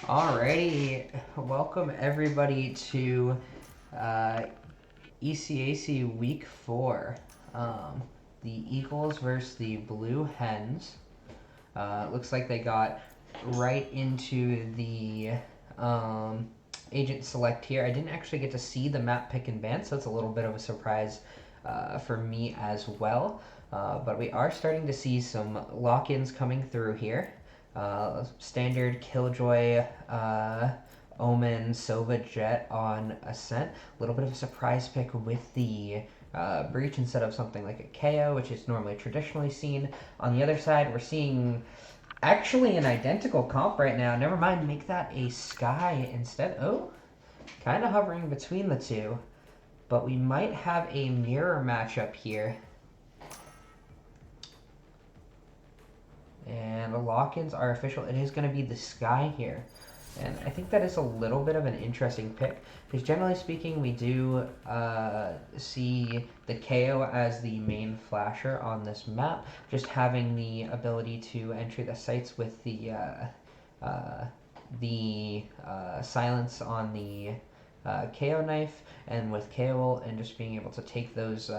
Alrighty, welcome everybody to ECAC Week 4. The Eagles versus the Blue Hens. Looks like they got right into the agent select here. I didn't actually get to see the map pick and ban, so it's a little bit of a surprise for me as well. But we are starting to see some lock-ins coming through here. Standard Killjoy, Omen, Sova, Jet on Ascent. A little bit of a surprise pick with the Breach instead of something like a KO, which is normally traditionally seen. On the other side, we're seeing actually an identical comp right now. Never mind, make that a Sky instead. Oh, kind of hovering between the two. But we might have a mirror matchup here. And the lock-ins are official. It is going to be the Sky here. And I think that is a little bit of an interesting pick. Because generally speaking, we do see the KO as the main flasher on this map. Just having the ability to enter the sites with the silence on the KO knife. And with KO and just being able to take those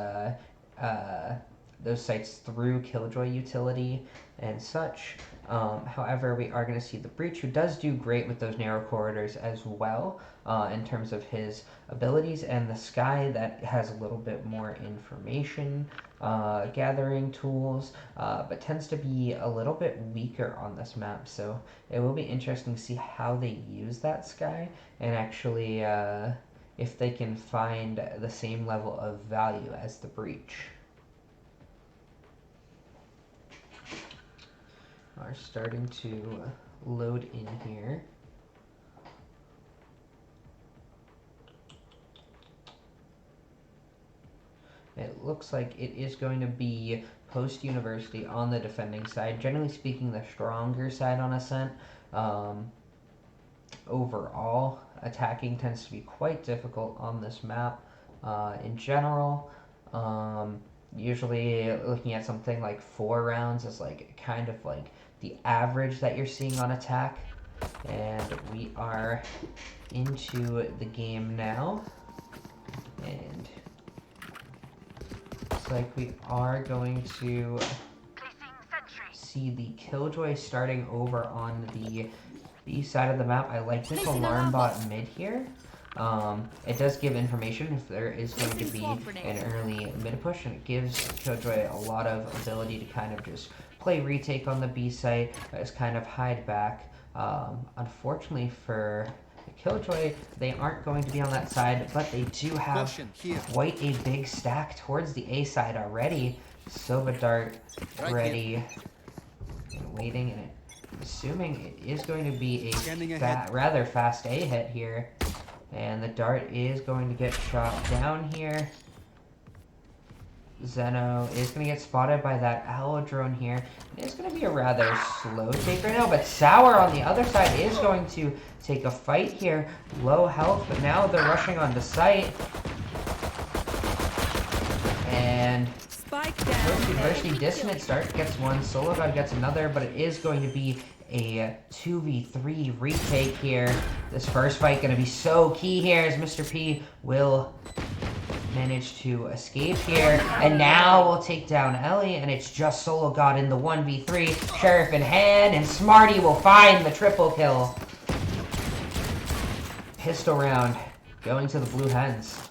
sites through Killjoy utility and such. However, we are going to see the Breach, who does do great with those narrow corridors as well in terms of his abilities, and the Sky that has a little bit more information gathering tools, but tends to be a little bit weaker on this map. So it will be interesting to see how they use that Sky and actually if they can find the same level of value as the Breach. Are starting to load in here. It looks like it is going to be post-university on the defending side. Generally speaking, the stronger side on Ascent. Overall, attacking tends to be quite difficult on this map in general. Usually looking at something like 4 rounds is like kind of like the average that you're seeing on attack. And we are into the game now. And looks like we are going to see the Killjoy starting over on the B side of the map. I like this alarm bot mid here. It does give information if there is going to be an early mid push, and it gives Killjoy a lot of ability to kind of just play retake on the B site, just kind of hide back. Unfortunately for Killjoy, they aren't going to be on that side, but they do have quite a big stack towards the A side already. Sova Dart ready and waiting, and assuming it is going to be a rather fast A hit here. And the dart is going to get shot down here. Zeno is going to get spotted by that Elle drone here. It's going to be a rather slow take right now, but Sour on the other side is going to take a fight here. Low health, but now they're rushing on the site. And University Dissident start gets one, sologod gets another, but it is going to be a 2v3 retake here. This first fight going to be so key here as Mr. P will manage to escape here. And now we'll take down Elle, and it's just sologod in the 1v3. Sheriff in hand, and Smarty will find the triple kill. Pistol round going to the Blue Hens.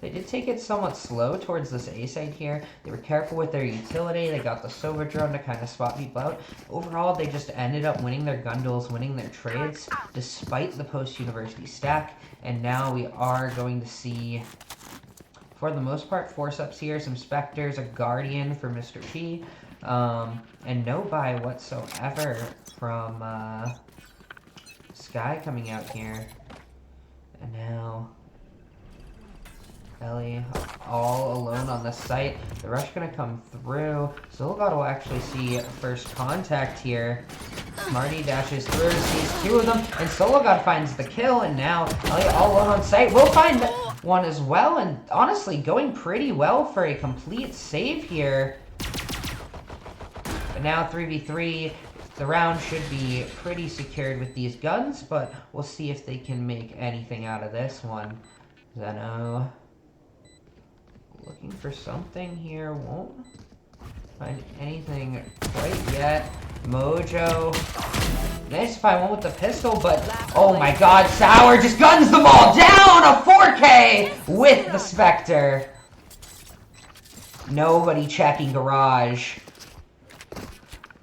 They did take it somewhat slow towards this A side here. They were careful with their utility. They got the Sova drone to kind of spot people out. Overall, they just ended up winning their gun duels, winning their trades, despite the post-university stack. And now we are going to see, for the most part, force-ups here. Some Spectres, a Guardian for Mr. P, and no buy whatsoever from Sky coming out here. And now Elle all alone on the site. The rush gonna come through. sologod will actually see first contact here. Smarty dashes through, sees 2 of them, and sologod finds the kill, and now Elle all alone on site will find one as well, and honestly going pretty well for a complete save here. But now 3v3, the round should be pretty secured with these guns, but we'll see if they can make anything out of this one. Zeno looking for something here, won't find anything quite yet. Mojo, nice to find one with the pistol, but oh my god, Sour just guns them all down! A 4K with the Spectre. Nobody checking garage.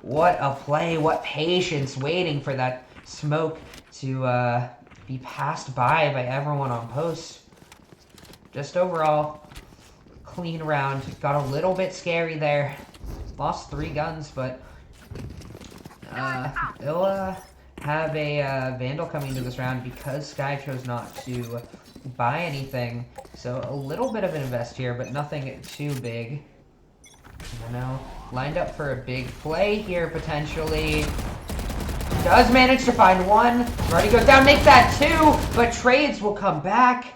What a play, what patience, waiting for that smoke to be passed by everyone on post. Just overall, clean round. Got a little bit scary there. Lost 3 guns, but Elle have a Vandal coming into this round because Sky chose not to buy anything. So a little bit of an invest here, but nothing too big. Zeno lined up for a big play here, potentially. Does manage to find one. Already goes down, make that 2, but trades will come back.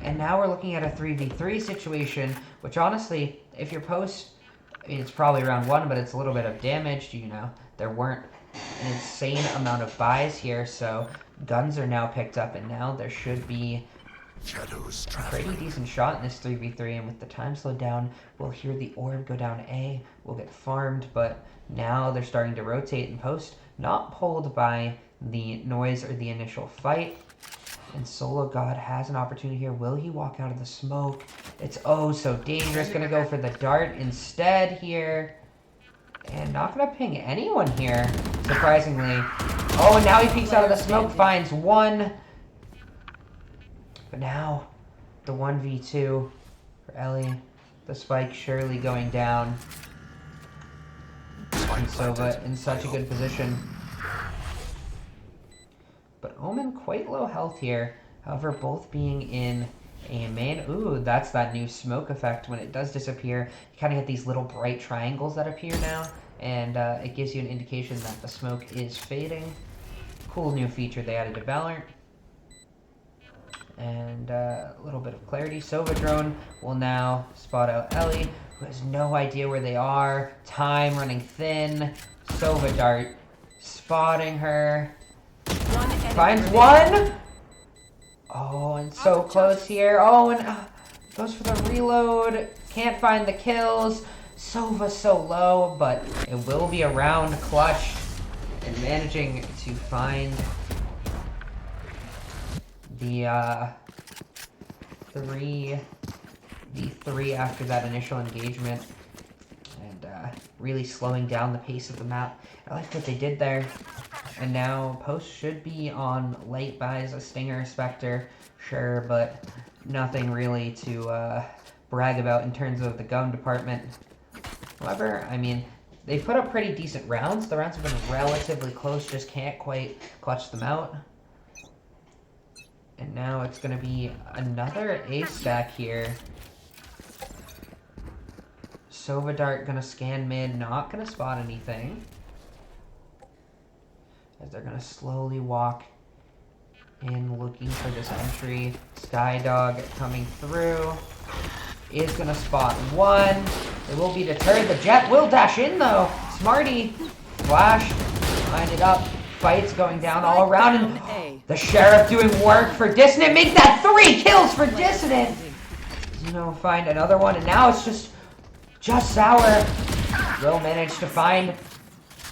And now we're looking at a 3v3 situation, which honestly, if you're post, I mean, it's probably round 1, but it's a little bit of damage. You know, there weren't an insane amount of buys here, so guns are now picked up, and now there should be a pretty decent shot in this 3v3, and with the time slowed down, we'll hear the orb go down A, we'll get farmed, but now they're starting to rotate and post, not pulled by the noise or the initial fight. And sologod has an opportunity here. Will he walk out of the smoke? It's oh so dangerous. Gonna go for the dart instead here. And not gonna ping anyone here, surprisingly. Oh, and now he peeks out of the smoke, finds one. But now, the 1v2 for Elle. The spike surely going down. And Sova in such a good position. But Omen quite low health here. However, both being in a main. Ooh, that's that new smoke effect. When it does disappear, you kind of get these little bright triangles that appear now. And it gives you an indication that the smoke is fading. Cool new feature they added to Valorant. And a little bit of clarity. Sova drone will now spot out Elle, who has no idea where they are. Time running thin. Sova dart spotting her. Finds one. Oh, and so close here. Oh, and goes for the reload. Can't find the kills. Sova so low, but it will be a round clutch. And managing to find the three after that initial engagement. And really slowing down the pace of the map. I like what they did there. And now post should be on late buys, a Stinger, Spectre, sure, but nothing really to brag about in terms of the gun department. However, I mean, they put up pretty decent rounds. The rounds have been relatively close, just can't quite clutch them out. And now it's going to be another ace stack here. Sova dart going to scan mid, not going to spot anything. As they're going to slowly walk in looking for this entry. Skydog coming through. Is going to spot one. They will be deterred. The Jet will dash in though. Smarty. Flash. Line it up. Fights going down all around. And the Sheriff doing work for Dissident. Make that 3 kills for Dissident. Zeno find another one. And now it's just Sour. Will manage to find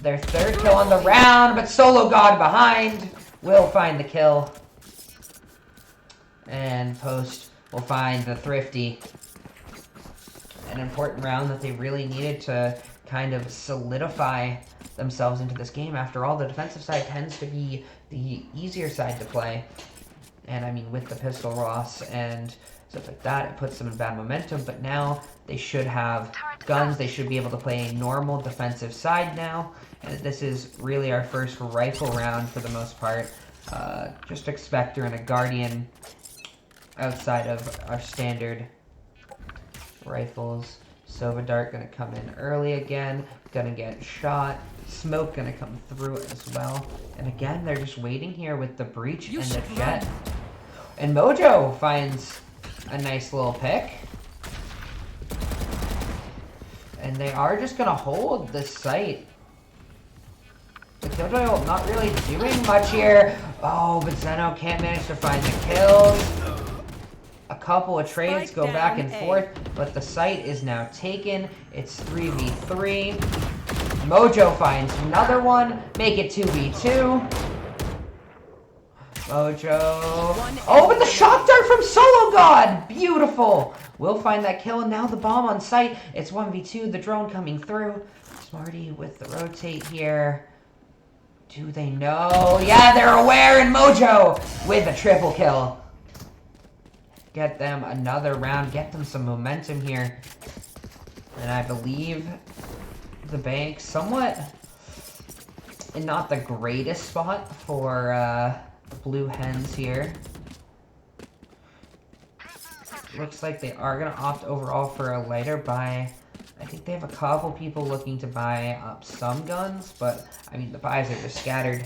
their 3rd kill on the round, but sologod behind will find the kill. And post will find the thrifty. An important round that they really needed to kind of solidify themselves into this game. After all, the defensive side tends to be the easier side to play. And I mean, with the pistol Ross and stuff like that, it puts them in bad momentum. But now they should have guns. They should be able to play a normal defensive side now. And this is really our first rifle round for the most part. Just a Spectre and a Guardian outside of our standard rifles. Sova dart gonna come in early again. Gonna get shot. Smoke gonna come through as well. And again, they're just waiting here with the breach and the Jet. And Mojo finds a nice little pick. And they are just gonna hold this site. The Killjoy ult not really doing much here. Oh, but Zeno can't manage to find the kills. A couple of trades go back and forth, but the site is now taken. It's 3v3. Mojo finds another one. Make it 2v2. Mojo. Oh, but the shock dart from sologod! Beautiful! We'll find that kill, and now the bomb on site. It's 1v2, the drone coming through. Smarty with the rotate here. Do they know? Yeah, they're aware, and Mojo with a triple kill. Get them another round, get them some momentum here. And I believe the bank somewhat in not the greatest spot for the blue hens here. Looks like they are going to opt overall for a lighter buy. I think they have a couple people looking to buy up some guns, but I mean the buys are just scattered.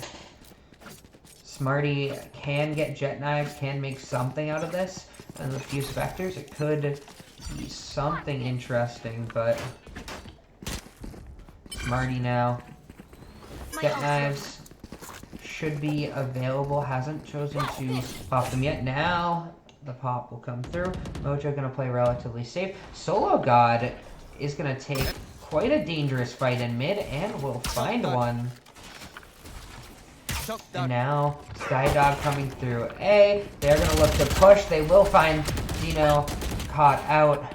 Smarty can get jet knives, can make something out of this. And the few specters, it could be something interesting, but Smarty now. Jet knives should be available, hasn't chosen to pop them yet. Now the pop will come through. Mojo gonna play relatively safe. sologod is gonna take quite a dangerous fight in mid and will find one. And now, Skydog coming through A. They're going to look to push. They will find Zeno caught out.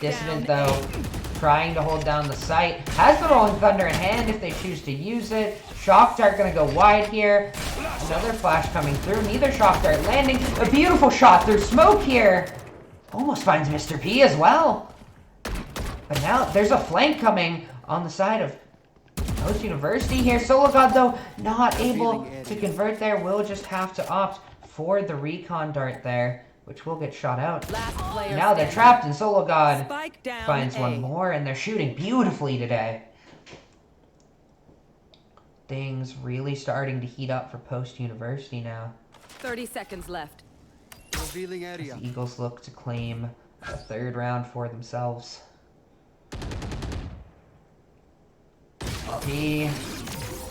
Dissident, though, trying to hold down the site. Has the Rolling Thunder in hand if they choose to use it. Shock Dart going to go wide here. Another flash coming through. Neither Shock Dart landing. A beautiful shot through smoke here. Almost finds Mr. P as well. But now there's a flank coming on the side of Post University here. sologod, though, not able to convert there. Will just have to opt for the recon dart there, which will get shot out. Now they're trapped, and sologod finds one more, and they're shooting beautifully today. Things really starting to heat up for Post University now. 30 seconds left. Revealing area. As the Eagles look to claim a third round for themselves. He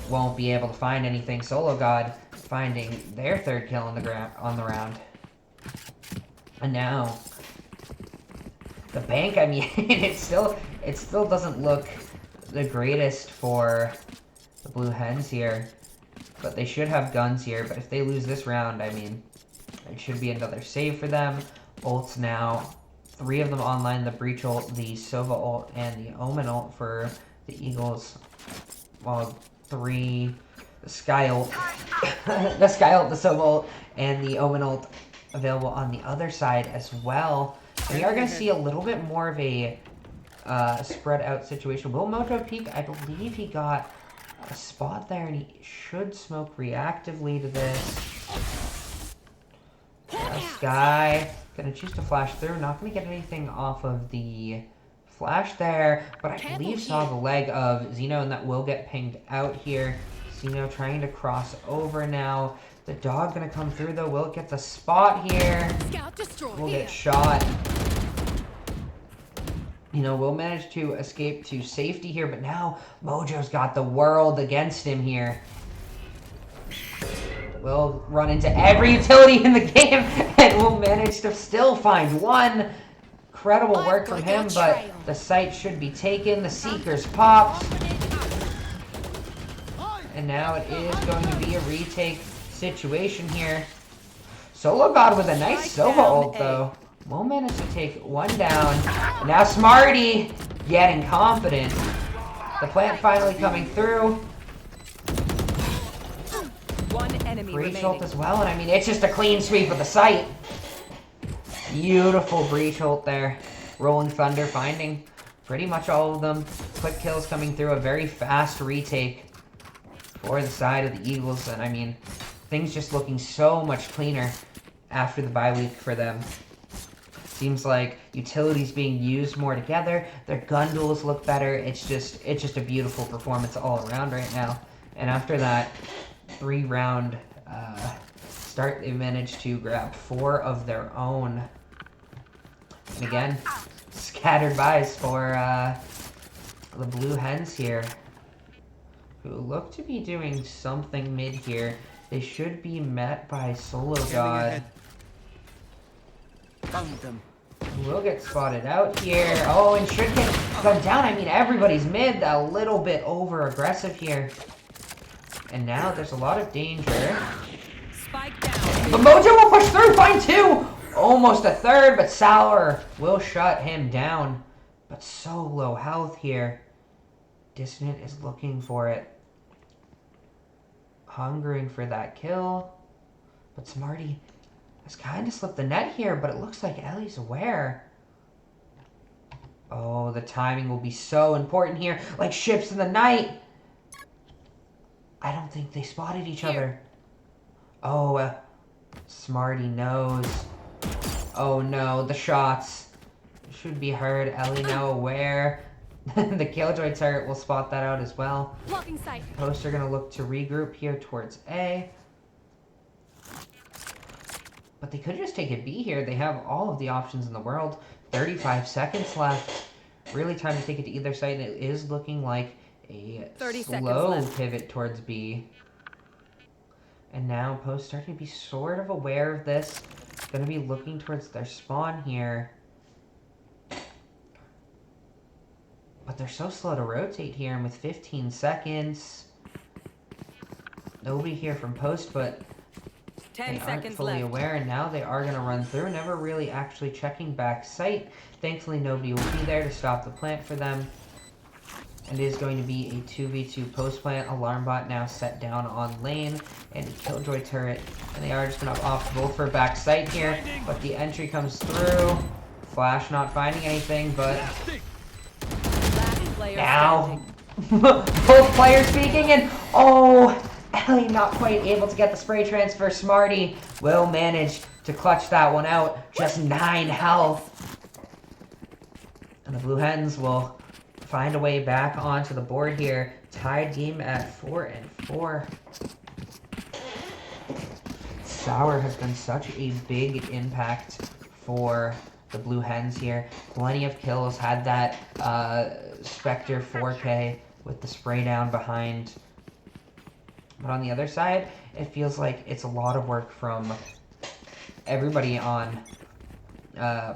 won't be able to find anything. sologod finding their third kill on the round. And now the bank, I mean, it still doesn't look the greatest for the blue hens here. But they should have guns here. But if they lose this round, I mean, it should be another save for them. Ults now. 3 of them online. The Breach ult, the Sova ult, and the Omen ult for the Eagles. Well, 3, the Sky ult, the Sky ult, the Sova ult, and the Omen ult available on the other side as well. And we are going to see a little bit more of a spread out situation. Will Mojo peek? I believe he got a spot there, and he should smoke reactively to this. Sky going to choose to flash through. Not going to get anything off of the flash there, but I believe saw the leg of Zeno, and that will get pinged out here. Zeno trying to cross over now. The dog gonna come through though. Will get the spot here. Will get shot. You know, will manage to escape to safety here, but now Mojo's got the world against him here. Will run into every utility in the game and will manage to still find one. Incredible work from him, but the site should be taken. The Seekers popped. And now it is going to be a retake situation here. sologod with a nice Sova ult, though. Will manage to take one down. And now Smarty getting confident. The plant finally coming through. One enemy Breach ult as well, and I mean, it's just a clean sweep of the site. Beautiful Breach ult there. Rolling Thunder finding pretty much all of them. Quick kills coming through. A very fast retake for the side of the Eagles. And I mean, things just looking so much cleaner after the bye week for them. Seems like utilities being used more together. Their gun duels look better. It's just a beautiful performance all around right now. And after that 3-round start, they managed to grab 4 of their own. And again, scattered buys for the blue hens here. who look to be doing something mid here. They should be met by sologod. Found them. Will get spotted out here. Oh, and should get gunned down. I mean, everybody's mid. A little bit over aggressive here. And now there's a lot of danger. Spike down. But Mojo will push through. Find two. Almost a third, but Sour will shut him down. But so low health here. Dissident is looking for it. Hungering for that kill. But Smarty has kind of slipped the net here, but it looks like Ellie's aware. Oh, the timing will be so important here. Like ships in the night. I don't think they spotted each other. Oh, Smarty knows. Oh no, the shots should be heard. Ellie now aware. The Killjoy turret will spot that out as well. Blocking sight. Post are going to look to regroup here towards A. But they could just take it B here. They have all of the options in the world. 35 seconds left. Really time to take it to either side. And it is looking like a slow pivot towards B. And now Post starting to be sort of aware of this. Going to be looking towards their spawn here. But they're so slow to rotate here, and with 15 seconds, nobody here from Post, but 10 they aren't seconds fully left. aware, and now they are going to run through, never really actually checking back sight. Thankfully, nobody will be there to stop the plant for them. And it is going to be a 2v2 post plant. Alarm bot now set down on lane, and a Killjoy turret, and they are just going to opt both for back sight here, but the entry comes through. Flash not finding anything, but now both players speaking, and oh, Ellie not quite able to get the spray transfer. Smarty will manage to clutch that one out. Just 9 health. And the Blue Hens will find a way back onto the board here. Tied game at 4-4. Sour has been such a big impact for the Blue Hens here. Plenty of kills. Had that Spectre 4K with the spray down behind. But on the other side, it feels like it's a lot of work from everybody on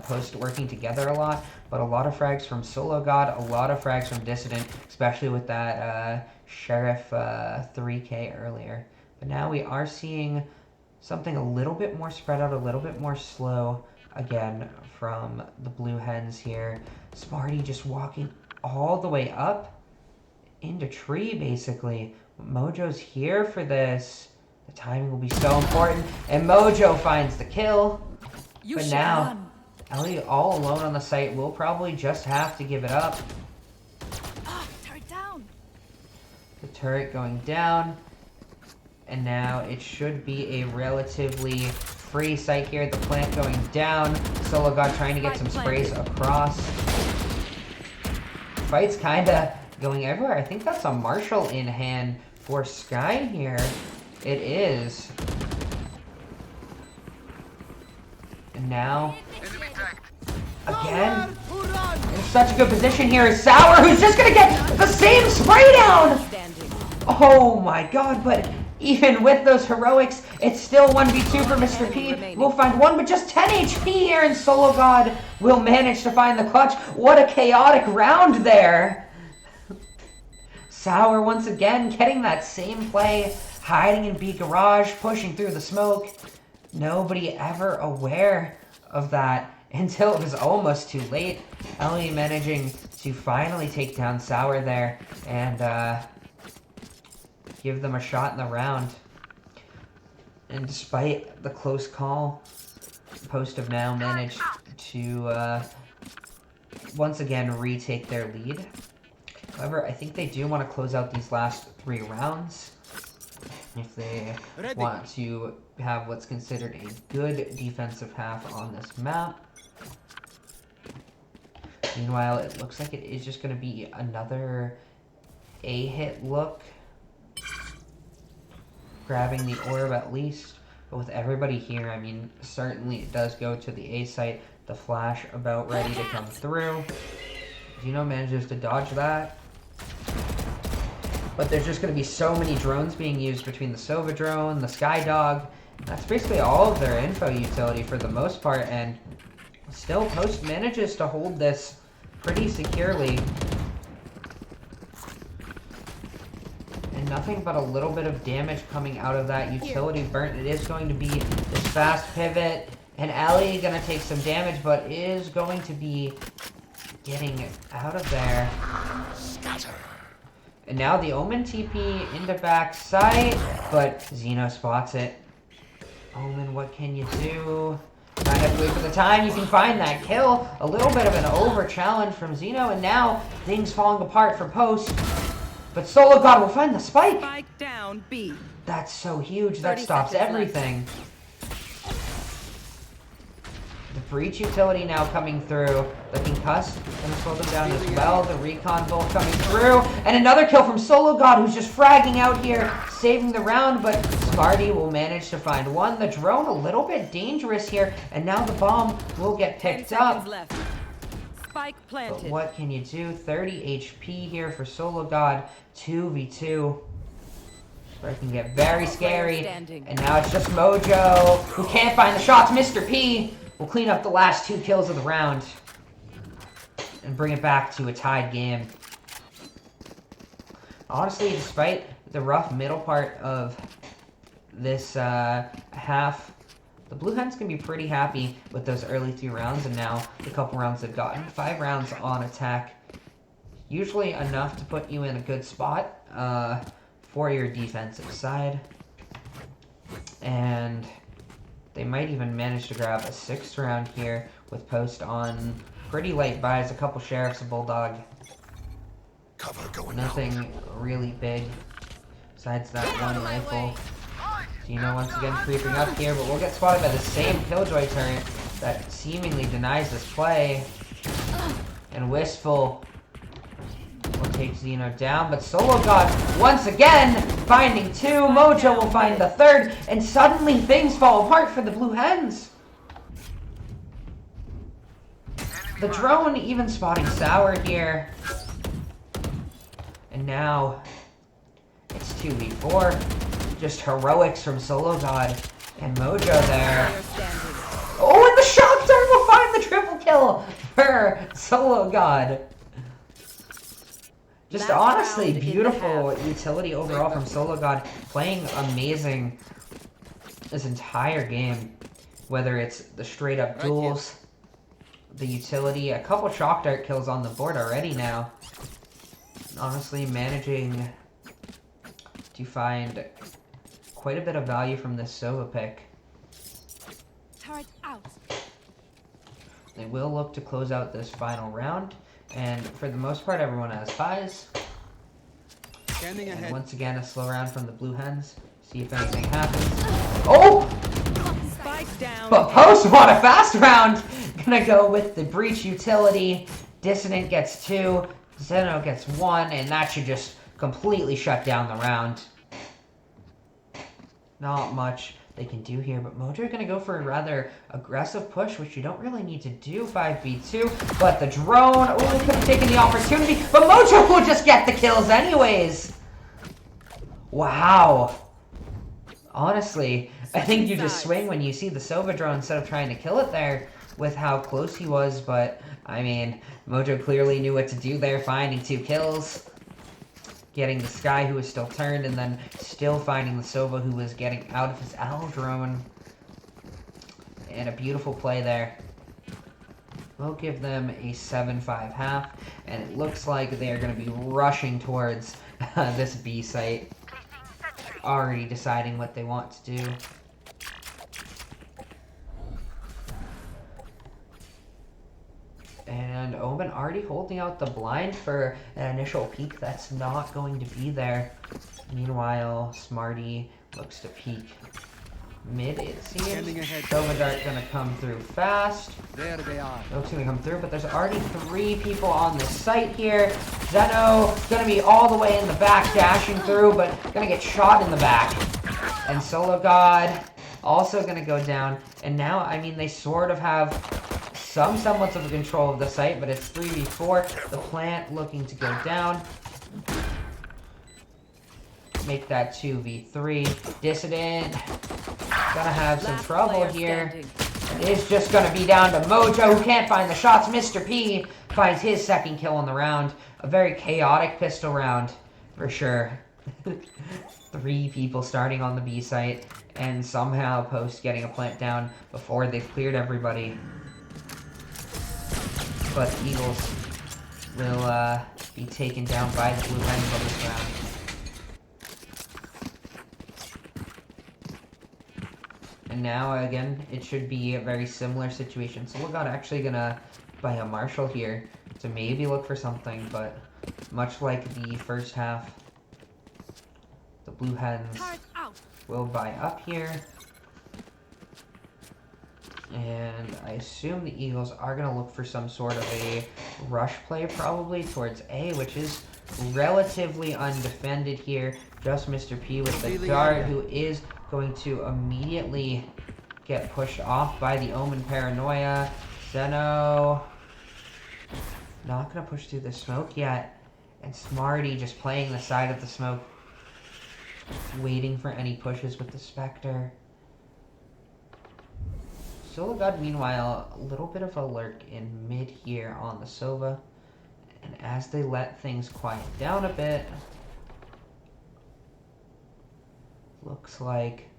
Post working together a lot. But a lot of frags from sologod, a lot of frags from Dissident, especially with that Sheriff 3K earlier. But now we are seeing something a little bit more spread out, a little bit more slow again from the Blue Hens here. Smarty just walking all the way up into tree, basically. Mojo's here for this. The timing will be so important. And Mojo finds the kill. But now, Ellie all alone on the site will probably just have to give it up. Turret down. The turret going down. And now it should be a relatively free site here. The plant going down. sologod trying to get some sprays across. Fight's kind of going everywhere. I think that's a Marshall in hand for Sky here. It is. And now, again, in such a good position here is Sour, who's just going to get the same spray down! Oh my god, but even with those heroics, it's still 1v2 for Mr. P. We'll find one, but just 10 HP here, and sologod will manage to find the clutch. What a chaotic round there! Sour once again getting that same play, hiding in B garage, pushing through the smoke. Nobody ever aware of that until it was almost too late. Elle managing to finally take down Sour there and give them a shot in the round. And despite the close call, Post have now managed to once again retake their lead. However, I think they do want to close out these last 3 rounds if they want to have what's considered a good defensive half on this map. Meanwhile, it looks like it is just going to be another A-hit look. Grabbing the orb at least. But with everybody here, I mean, certainly it does go to the A site. The flash about ready to come through. Zeno manages to dodge that. But there's just going to be so many drones being used between the Sova drone, the Sky Dog. That's basically all of their info utility for the most part, and still Post manages to hold this pretty securely. And nothing but a little bit of damage coming out of that utility burnt. It is going to be this fast pivot, and Elle going to take some damage, but is going to be getting out of there. And now the Omen TP into backside, but Zeno spots it. Omen, what can you do? Might have to wait for the time. You can find that kill. A little bit of an over challenge from Zeno, and now things falling apart for Post. But sologod will find the spike. Spike down B. That's so huge. That stops everything. The breach utility now coming through. The concuss gonna slow them down as well. The recon bolt coming through. And another kill from sologod, who's just fragging out here, saving the round, but Smarty will manage to find one. The drone a little bit dangerous here, and now the bomb will get picked up. Left. Spike planted. But what can you do? 30 HP here for sologod. 2v2. It can get very scary. And now it's just Mojo, who can't find the shots. Mr. P will clean up the last 2 kills of the round and bring it back to a tied game. Honestly, despite the rough middle part of this half, the Blue Hens can be pretty happy with those early 3 rounds, and now the couple rounds they've gotten. 5 rounds on attack. Usually enough to put you in a good spot for your defensive side. And they might even manage to grab a 6th round here with Post on pretty late buys, a couple Sheriffs, a Bulldog. Cover going Nothing out. really big besides that one rifle. Zeno once again creeping up here, but we'll get spotted by the same Killjoy turret that seemingly denies this play. And Wistful will take Zeno down, but sologod once again finding 2. Mojo will find the 3rd, and suddenly things fall apart for the Blue Hens. The drone even spotting Sour here. And now it's 2v4. Just heroics from sologod and Mojo there. Oh, and the Shock Dart will find the triple kill for sologod. Just honestly beautiful utility overall from sologod, playing amazing this entire game. Whether it's the straight up duels, the utility, a couple Shock Dart kills on the board already now. Honestly, managing to find quite a bit of value from this Sova pick. Turret out. They will look to close out this final round, and for the most part, everyone has buys. Standing ahead. And once again, a slow round from the Blue Hens. See if anything happens. Oh! Spike down. But Post won a fast round! Gonna go with the breach utility. Dissident gets 2. Zeno gets 1, and that should just completely shut down the round. Not much they can do here, but Mojo are going to go for a rather aggressive push, which you don't really need to do 5v2, but the drone, oh, could have taken the opportunity, but Mojo will just get the kills anyways. Wow. Honestly, I think you just swing when you see the Sova drone instead of trying to kill it there with how close he was, but I mean, Mojo clearly knew what to do there, finding 2 kills. Getting the Sky, who was still turned, and then still finding the Sova, who was getting out of his Elle drone. And a beautiful play there. We'll give them a 7-5 half, and it looks like they are going to be rushing towards this B site. Already deciding what they want to do. And Omen already holding out the blind for an initial peek that's not going to be there. Meanwhile, Smarty looks to peek mid, it seems. Sova Dart gonna come through fast. There they are. Looks gonna come through, but there's already 3 people on this site here. Zeno gonna be all the way in the back, dashing through, but gonna get shot in the back. And sologod also gonna go down. And now, I mean, they sort of have some semblance of control of the site, but it's 3v4. The plant looking to go down. make that 2v3. Dissident gonna have some Last trouble player here. standing. It's just gonna be down to Mojo, who can't find the shots. Mr. P finds his second kill on the round. A very chaotic pistol round, for sure. 3 people starting on the B site, and somehow Post getting a plant down before they've cleared everybody. But the Eagles will be taken down by the Blue Hens on this round. And now, again, it should be a very similar situation. Sologod actually gonna buy a Marshall here to maybe look for something, but much like the first half, the Blue Hens will buy up here. And I assume the Eagles are going to look for some sort of a rush play probably towards A, which is relatively undefended here. Just Mr. P with the dart, who is going to immediately get pushed off by the Omen Paranoia. Zeno not going to push through the smoke yet. And Smarty just playing the side of the smoke, waiting for any pushes with the Spectre. Sologod, meanwhile, a little bit of a lurk in mid here on the Sova. And as they let things quiet down a bit, looks like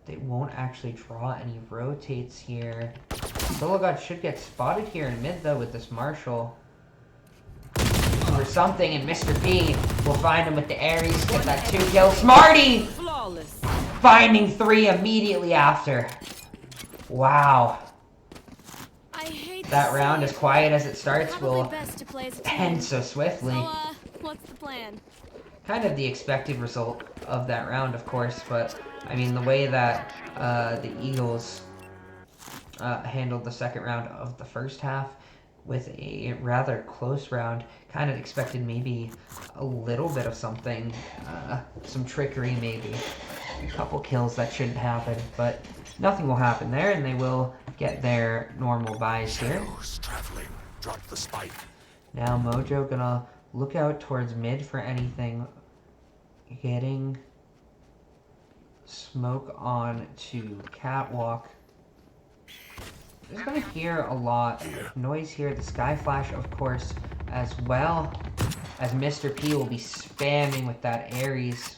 they won't actually draw any rotates here. Sologod should get spotted here in mid, though, with this Marshall. Or something, and Mr. P will find him with the Ares, get that 2 kills. Smarty! Flawless. Finding 3 immediately after. Wow. I hate That round, as quiet as it starts, Probably will best to play as a team. end so swiftly. So, what's the plan? Kind of the expected result of that round, of course, but I mean, the way that the Eagles handled the second round of the first half with a rather close round, kind of expected maybe a little bit of something, some trickery maybe. A couple kills that shouldn't happen, but nothing will happen there, and they will get their normal buys here. Traveling. Drop the spike. Now Mojo gonna look out towards mid for anything. Getting smoke on to Catwalk. Just gonna hear a lot of noise here. The Sky Flash, of course, as well as Mr. P will be spamming with that Ares.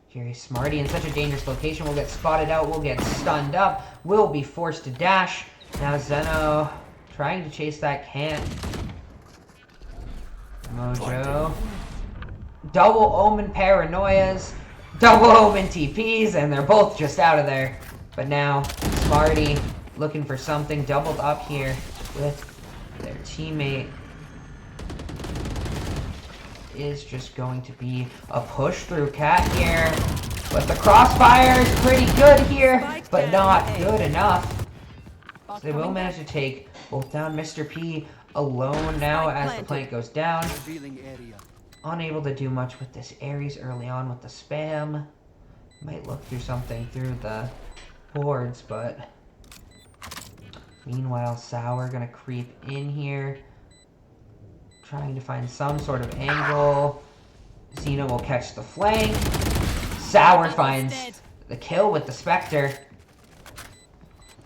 Here he's Smarty in such a dangerous location. Will get spotted out. Will get stunned up. Will be forced to dash. Now Zeno trying to chase that can't. Mojo. Double Omen Paranoias. Double Omen TPs. And they're both just out of there. But now Smarty looking for something. Doubled up here with their teammate. Is just going to be a push through Cat here. But the crossfire is pretty good here, but not good enough. So they will manage to take both down. Mr. P alone now as the plant goes down. Unable to do much with this Ares early on with the spam. Might look through something through the boards, but meanwhile, Sour gonna creep in here. Trying to find some sort of angle. Zeno will catch the flank. Sour finds the kill with the Spectre.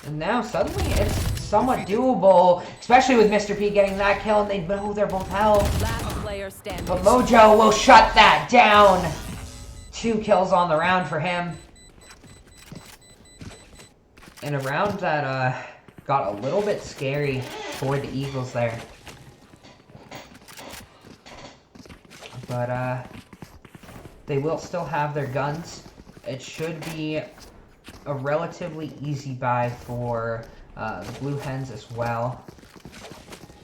And now suddenly it's somewhat doable, especially with Mr. P getting that kill, and they know they're both held. Last player standing. But Mojo will shut that down. 2 kills on the round for him. And a round that got a little bit scary for the Eagles there. But they will still have their guns. It should be a relatively easy buy for the Blue Hens as well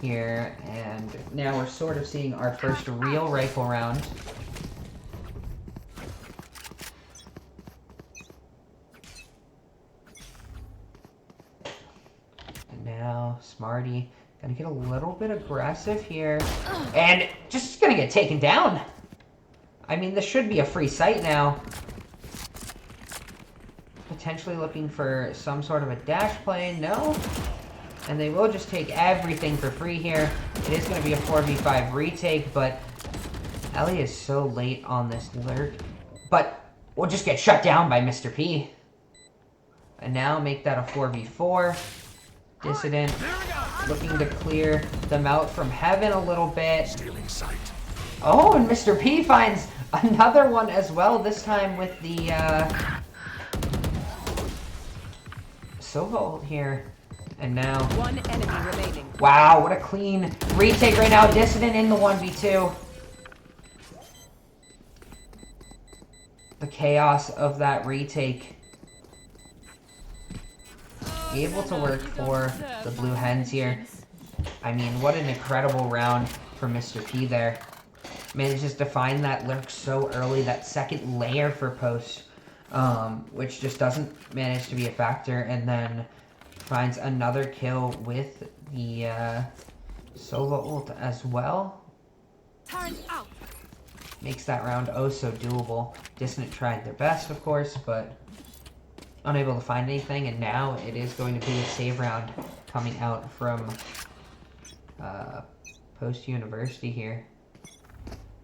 here. And now we're sort of seeing our first real rifle round. And now Smarty gonna get a little bit aggressive here. And just gonna get taken down. I mean, this should be a free site now. Potentially looking for some sort of a dash play. No. And they will just take everything for free here. It is going to be a 4v5 retake, but Elle is so late on this lurk, but we'll just get shut down by Mr. P. And now make that a 4v4. Dissident looking to clear them out from heaven a little bit. Stealing sight. Oh, and Mr. P finds another one as well, this time with the Silva ult here. And now... One enemy remaining. Wow, what a clean retake right now. Dissident in the 1v2. The chaos of that retake. Able to work for the Blue Hens here. I mean, what an incredible round for Mr. P there. Manages to find that lurk so early, that second layer for post, which just doesn't manage to be a factor, and then finds another kill with the Sova ult as well. Turn out. Makes that round oh so doable. Dissident tried their best, of course, but unable to find anything, and now it is going to be a save round coming out from Post University here.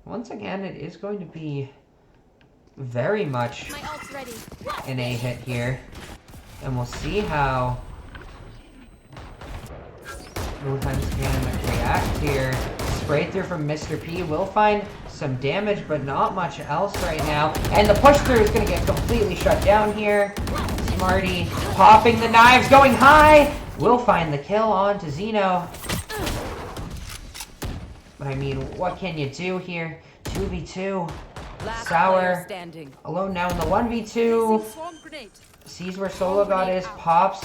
Once again, it is going to be very much My ult's ready. an A hit here, and we'll see how Blue Hens can react here. Spray through from Mr. P will find some damage, but not much else right now. And the push through is going to get completely shut down here. Smarty popping the knives, going high. Will find the kill on to Zeno. But I mean, what can you do here? 2v2. Last Sour player standing. alone now in the 1v2. Swarm grenade. Sees where sologod is, pops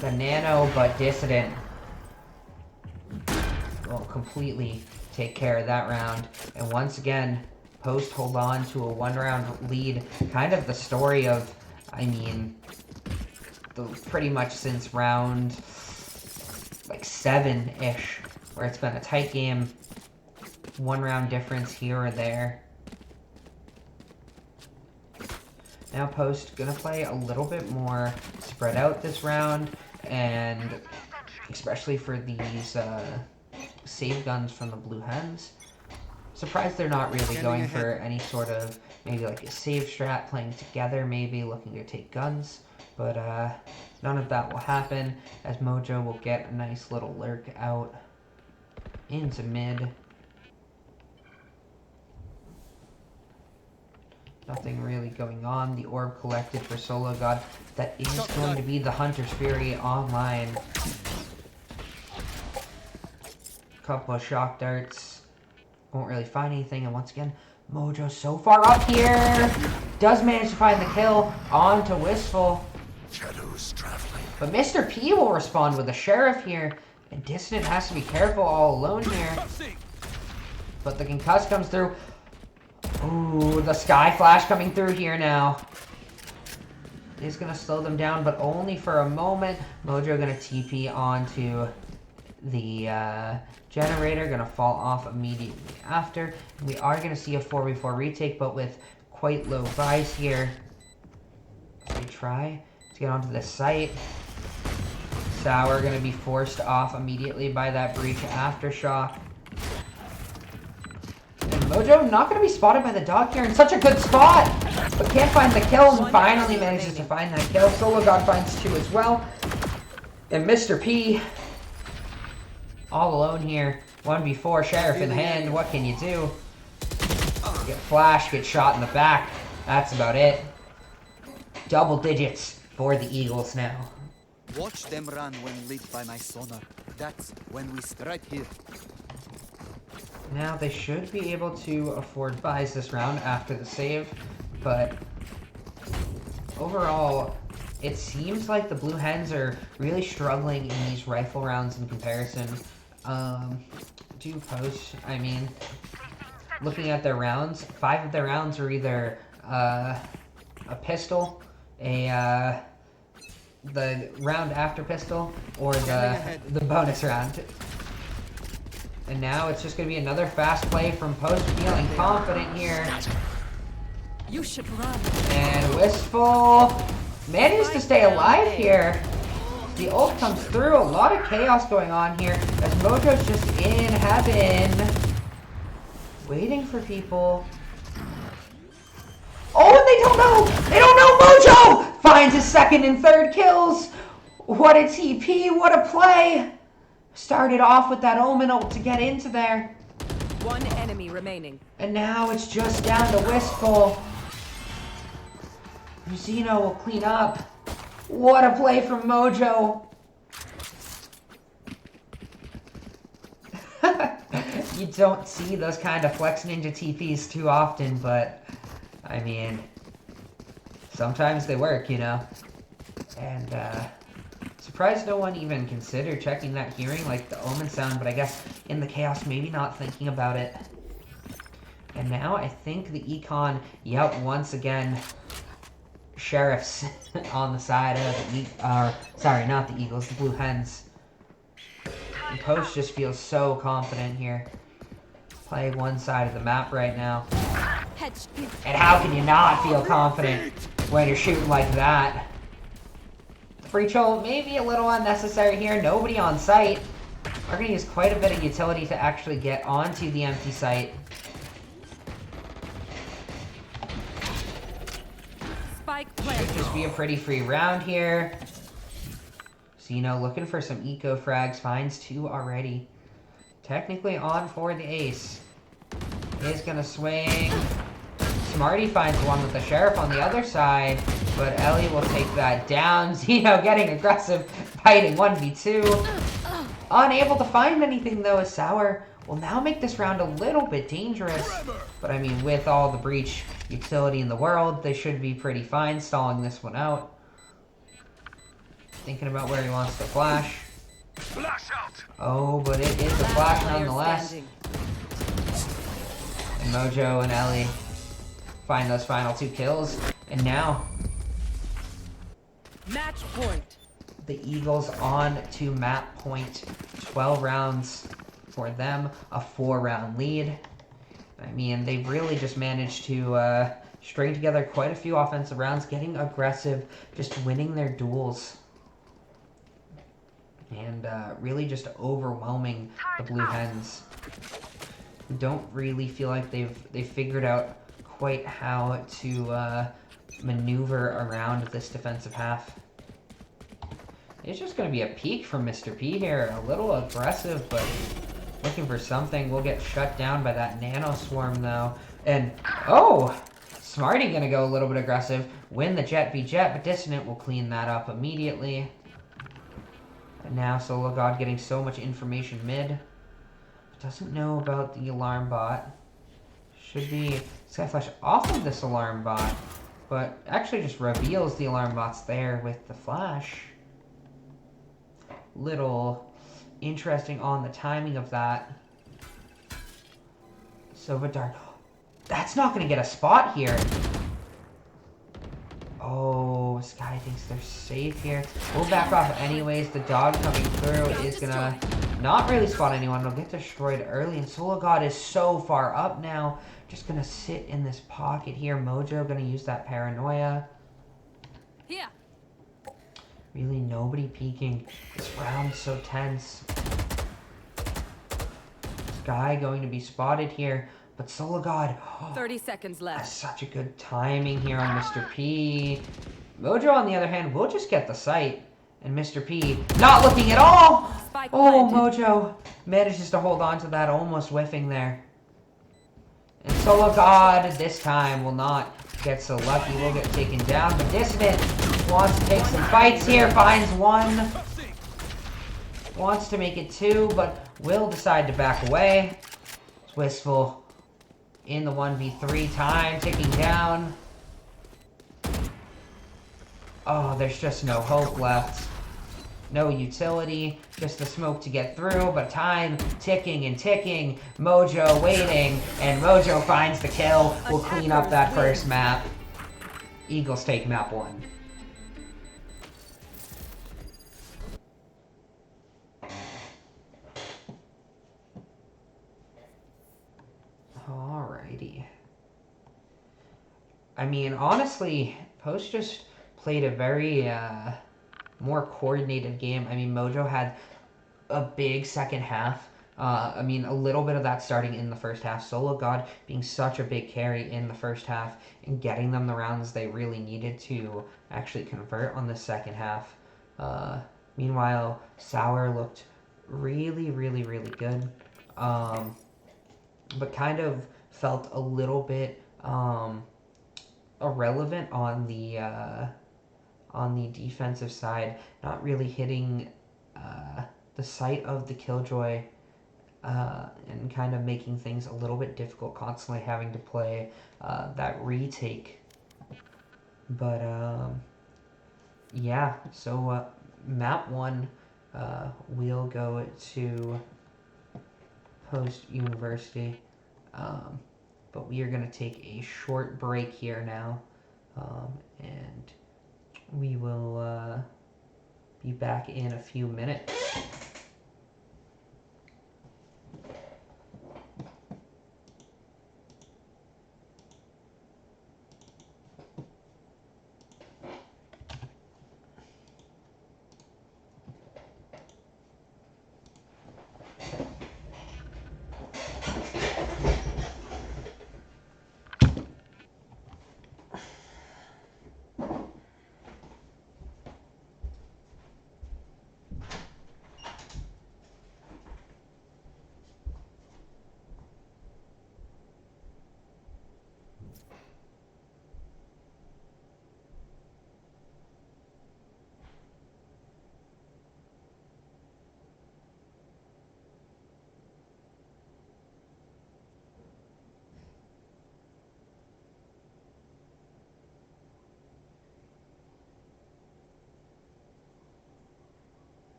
the nano, but Dissident will completely take care of that round. And once again, Post hold on to a 1-round lead. Kind of the story of, I mean, pretty much since round like 7-ish, where it's been a tight game. 1-round difference here or there. Now Post gonna play a little bit more spread out this round, and especially for these save guns from the Blue Hens. Surprised they're not really going for any sort of, maybe like a save strat, playing together maybe, looking to take guns. But none of that will happen, as Mojo will get a nice little lurk out into mid. Nothing really going on. The orb collected for sologod. That is going to be the Hunter's Fury online. Couple of shock darts. Won't really find anything. And once again, Mojo so far up here. Does manage to find the kill onto Wistful. Shadows traveling. But Mr. P will respond with a Sheriff here. And Dissident has to be careful all alone here. But the concuss comes through. Ooh, the Sky Flash coming through here now. Is going to slow them down, but only for a moment. Mojo going to TP onto the generator. Going to fall off immediately after. And we are going to see a 4v4 retake, but with quite low buys here. We try to get onto the site. Sour going to be forced off immediately by that breach aftershock. And Mojo not going to be spotted by the dog here in such a good spot, but can't find the kill, and finally manages to find that kill. sologod finds 2 as well. And Mr. P all alone here. 1v4, Sheriff in hand. What can you do? Get flashed, get shot in the back. That's about it. Double digits for the Eagles now. Watch them run when lit by my sonar. That's when we strike here. Now they should be able to afford buys this round after the save, but overall, it seems like the Blue Hens are really struggling in these rifle rounds in comparison. Do Post, I mean, looking at their rounds, 5 of their rounds are either a pistol, the round after pistol, or the bonus round. And now it's just going to be another fast play from Post, feeling confident here. You should run. And Wistful manages to stay alive here. The ult comes through. A lot of chaos going on here as Mojo's just in heaven. Waiting for people. Oh, and they don't know! They don't know! Mojo finds his second and third kills! What a TP, what a play! Started off with that Omen ult to get into there. One enemy remaining. And now it's just down to Wistful. Zeno will clean up. What a play from Mojo. You don't see those kind of Flex Ninja TPs too often, but I mean, sometimes they work, you know? And, surprised no one even considered checking that hearing, like the Omen sound, but I guess in the chaos, maybe not thinking about it. And now I think the Econ, yep, once again, Sheriffs on the side of the sorry, not the Eagles, the Blue Hens. And Post just feels so confident here. Play one side of the map right now. And how can you not feel confident when you're shooting like that? Free troll maybe a little unnecessary here. Nobody on site. We're going to use quite a bit of utility to actually get onto the empty site. Should just be a pretty free round here. Zeno looking for some eco frags. Finds two already. Technically on for the ace. Is going to swing. Smarty finds one with the Sheriff on the other side. But Elle will take that down. Zeno getting aggressive. Fighting 1v2. Unable to find anything though as Sour will now make this round a little bit dangerous. But I mean, with all the breach utility in the world, they should be pretty fine stalling this one out. Thinking about where he wants to flash. Oh, but it is a flash nonetheless. And Mojo and Elle find those final two kills. And now, match point. The Eagles on to map point. 12 rounds for them, a 4-round lead. I mean, they've really just managed to string together quite a few offensive rounds, getting aggressive, just winning their duels. And really just overwhelming the Blue Hens. Don't really feel like they've figured out quite how to maneuver around this defensive half. It's just going to be a peek from Mr. P here. A little aggressive, but looking for something. We'll get shut down by that Nano Swarm, though. And, oh! Smarty going to go a little bit aggressive. Win the Jet v Jet, but Dissident will clean that up immediately. And now sologod getting so much information mid. Doesn't know about the alarm bot. Should be Skyflash off of this alarm bot. But actually just reveals the alarm bot's there with the flash. Little interesting on the timing of that. Sovadar. That's not going to get a spot here. Oh, Sky thinks they're safe here. We'll back off anyways. The dog coming through is going to not really spot anyone. It'll get destroyed early. And sologod is so far up now. Just going to sit in this pocket here. Mojo going to use that paranoia. Here. Really nobody peeking. This round's so tense. Sky going to be spotted here. But sologod, 30 seconds left. That's such a good timing here on Mr. P. Mojo, on the other hand, will just get the site. And Mr. P not looking at all. Spike Oh, planted. Mojo manages to hold on to that, almost whiffing there. And sologod this time will not get so lucky. Will get taken down. But Dissident wants to take some fights here. Finds one. Wants to make it two, but will decide to back away. It's Wistful in the 1v3 time, ticking down. Oh, there's just no hope left. No utility, just the smoke to get through, but time ticking and ticking. Mojo waiting, and Mojo finds the kill. We'll clean up that first map. Eagles take map 1. Alrighty. I mean, honestly, Post just played a very more coordinated game. I mean, Mojo had a big second half, I mean, a little bit of that starting in the first half. sologod being such a big carry in the first half and getting them the rounds they really needed to actually convert on the second half. Meanwhile, Sour looked really, really, really good, but kind of felt a little bit irrelevant on the defensive side, not really hitting the sight of the killjoy, and kind of making things a little bit difficult, constantly having to play that retake. But yeah, so map 1, we'll go to Post University, but we are going to take a short break here now, and we will be back in a few minutes.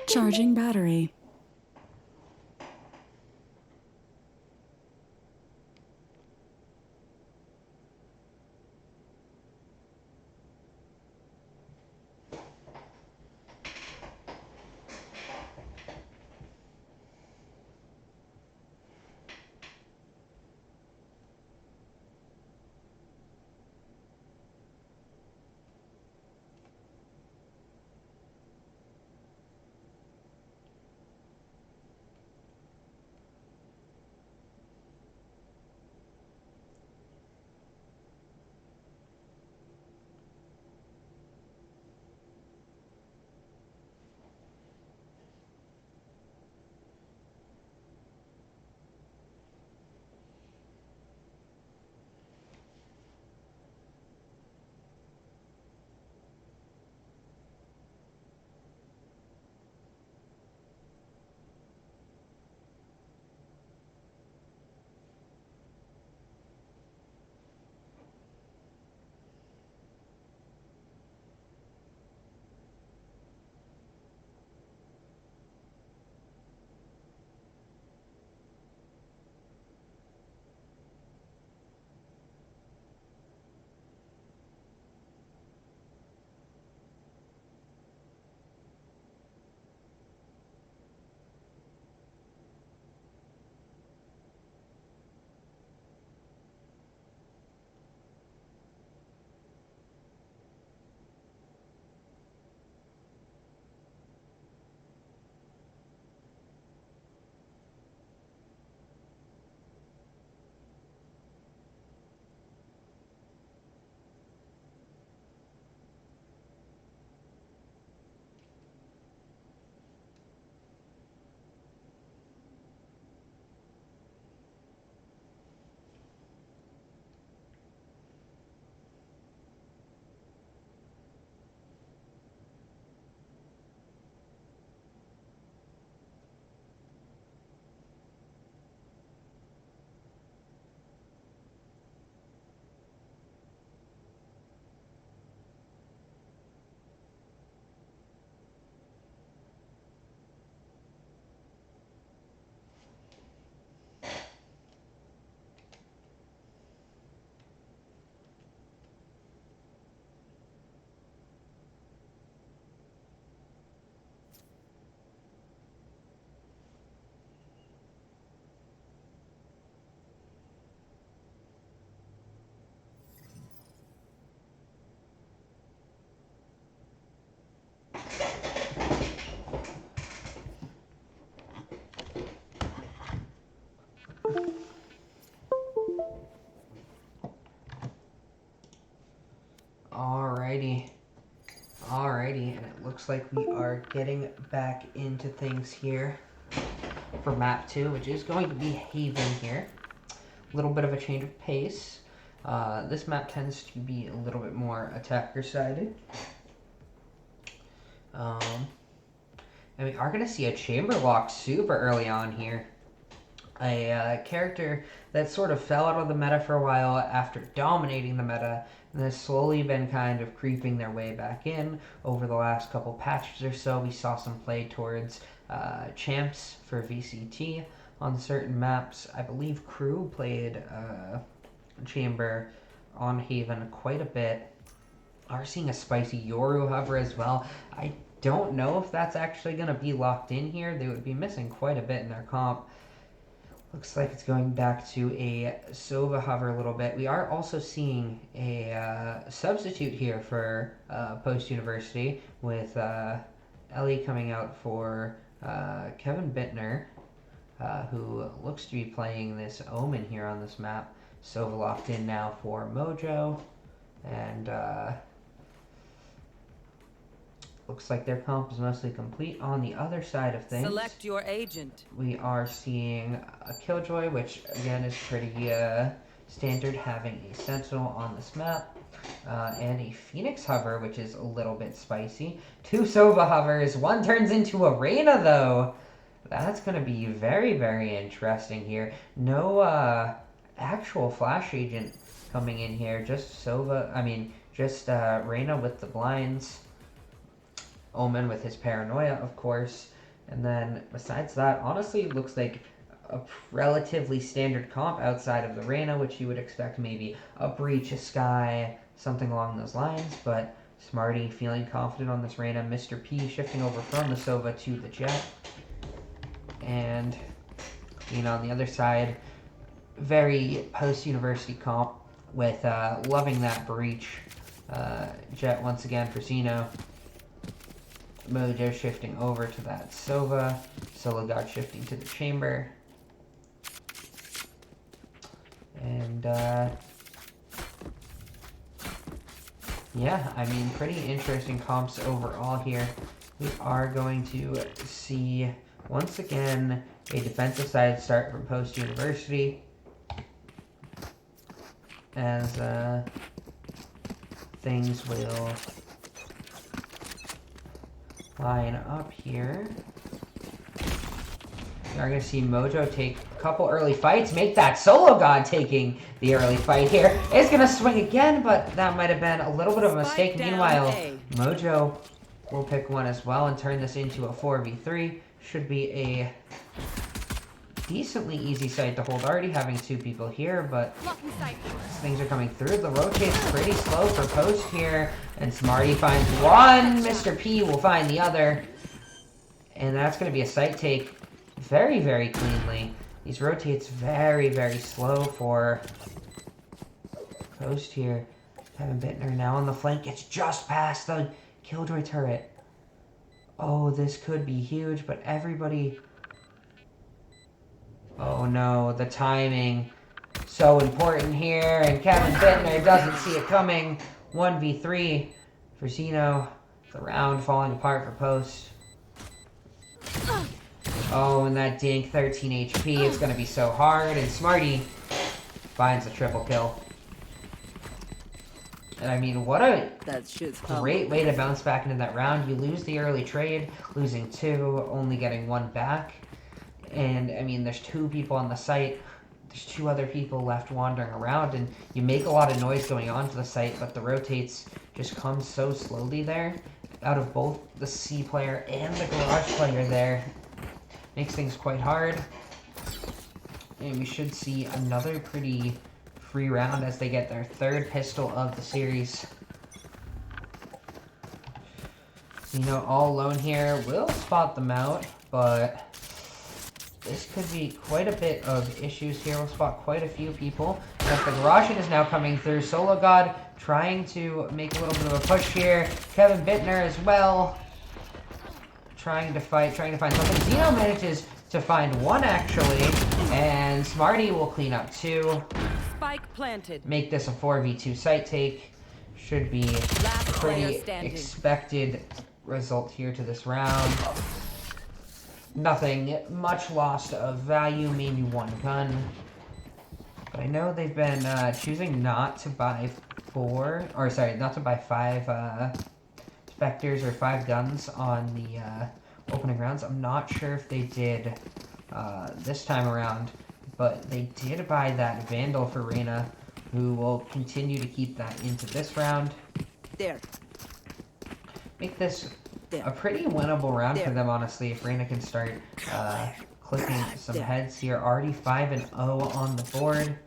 Charging battery. Alrighty. Alrighty, and it looks like we are getting back into things here for map 2, which is going to be Haven here. A little bit of a change of pace. This map tends to be a little bit more attacker-sided. And we are going to see a chamber lock super early on here. A character that sort of fell out of the meta for a while after dominating the meta, and has slowly been kind of creeping their way back in over the last couple patches or so. We saw some play towards champs for VCT on certain maps. I believe Crew played chamber on Haven quite a bit. Are seeing a spicy Yoru hover as well. I don't know if that's actually going to be locked in here. They would be missing quite a bit in their comp. Looks like it's going back to a Sova hover a little bit. We are also seeing a substitute here for post-university with Elle coming out for KevinBittner, who looks to be playing this Omen here on this map. Sova locked in now for Mojo, and looks like their comp is mostly complete. On the other side of things, Select your agent. we are seeing a Killjoy, which again is pretty standard, having a Sentinel on this map, and a Phoenix hover, which is a little bit spicy. 2 Sova hovers, one turns into a Reyna though. That's going to be very, very interesting here. No actual flash agent coming in here, just Reyna with the blinds. Omen with his paranoia, of course. And then, besides that, honestly, looks like a relatively standard comp outside of the Reyna, which you would expect maybe a Breach, a Sky, something along those lines. But Smarty feeling confident on this Reyna. Mr. P shifting over from the Sova to the Jet. And, on the other side, very post-university comp with loving that Breach. Jet once again for Zeno. Mojo shifting over to that Sova. Sologod shifting to the chamber. And, yeah, pretty interesting comps overall here. We are going to see, once again, a defensive side start from post-university. As, things will line up here. We are going to see Mojo take a couple early fights, make that sologod taking the early fight here. It's going to swing again, but that might have been a little bit of a mistake. Meanwhile, Mojo will pick one as well and turn this into a 4v3. Should be a decently easy site to hold, already having 2 people here, but things are coming through. The rotate's pretty slow for post here, and Smarty finds one. Mr. P will find the other, and that's going to be a site take very, very cleanly. These rotates very, very slow for post here. KevinBittner now on the flank, gets just past the Killjoy turret. Oh, this could be huge, but everybody... Oh no, the timing. So important here, and KevinBittner doesn't see it coming. 1v3 for Zeno. The round falling apart for post. Oh, and that dink, 13 HP. It's going to be so hard, and Smarty finds the triple kill. And what a great way to bounce back into that round. You lose the early trade, losing 2, only getting 1 back. And, there's 2 people on the site. There's 2 other people left wandering around, and you make a lot of noise going onto the site, but the rotates just come so slowly there. Out of both the C player and the Garage player there. Makes things quite hard. And we should see another pretty free round as they get their 3rd pistol of the series. All alone here. Will spot them out, but... this could be quite a bit of issues here. We'll spot quite a few people. As the Garage is now coming through. sologod trying to make a little bit of a push here. KevinBittner as well. Trying to find something. Zeno manages to find 1 actually. And Smarty will clean up 2. Spike planted. Make this a 4v2 site take. should be Last player pretty standing. expected result here to this round. Nothing much lost of value, maybe one gun. But I know they've been choosing not to buy not to buy 5 Spectres or 5 guns on the opening rounds. I'm not sure if they did this time around, but they did buy that Vandal for Reyna, who will continue to keep that into this round. There. Make this a pretty winnable round for them, honestly, if Reyna can start clicking some heads here. Already 5-0 on the board.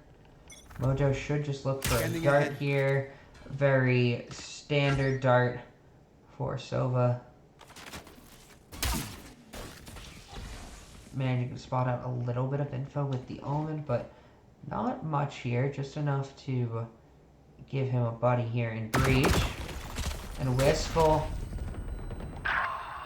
Mojo should just look for a dart here. Very standard dart for Sova. Managing to spot out a little bit of info with the Omen, but not much here. Just enough to give him a buddy here in Breach. And Wistful,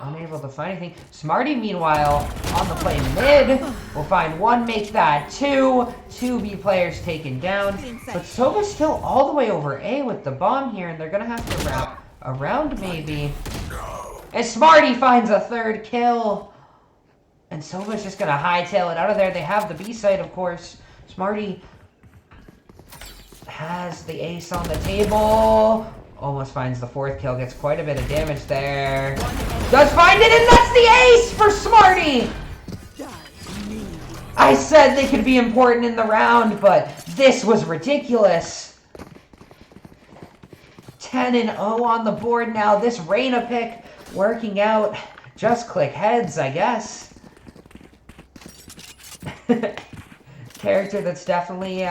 unable to find anything. Smarty, meanwhile, on the play mid, will find one, make that two. 2B players taken down. But Sova's still all the way over A with the bomb here, and they're going to have to wrap around maybe. And Smarty finds a 3rd kill. And Sova's just going to hightail it out of there. They have the B site, of course. Smarty has the ace on the table. Almost finds the 4th kill. Gets quite a bit of damage there. Does find it, and that's the ace for Smarty! I said they could be important in the round, but this was ridiculous. 10-0 on the board now. This Reyna pick working out. Just click heads, I guess. Character that's definitely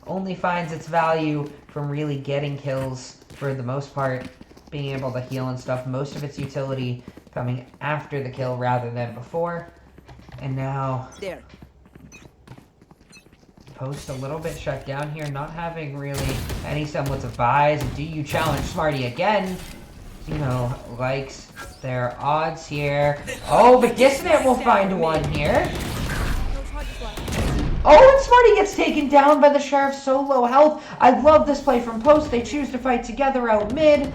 only finds its value from really getting kills for the most part, being able to heal and stuff. Most of its utility coming after the kill rather than before. And now There. Post a little bit shut down here, not having really any semblance of buys. Do you challenge Smarty again? Zeno likes their odds here. Oh, but Dissident will find one here. Oh, and Smarty gets taken down by the Sheriff, so low health. I love this play from Post. They choose to fight together out mid.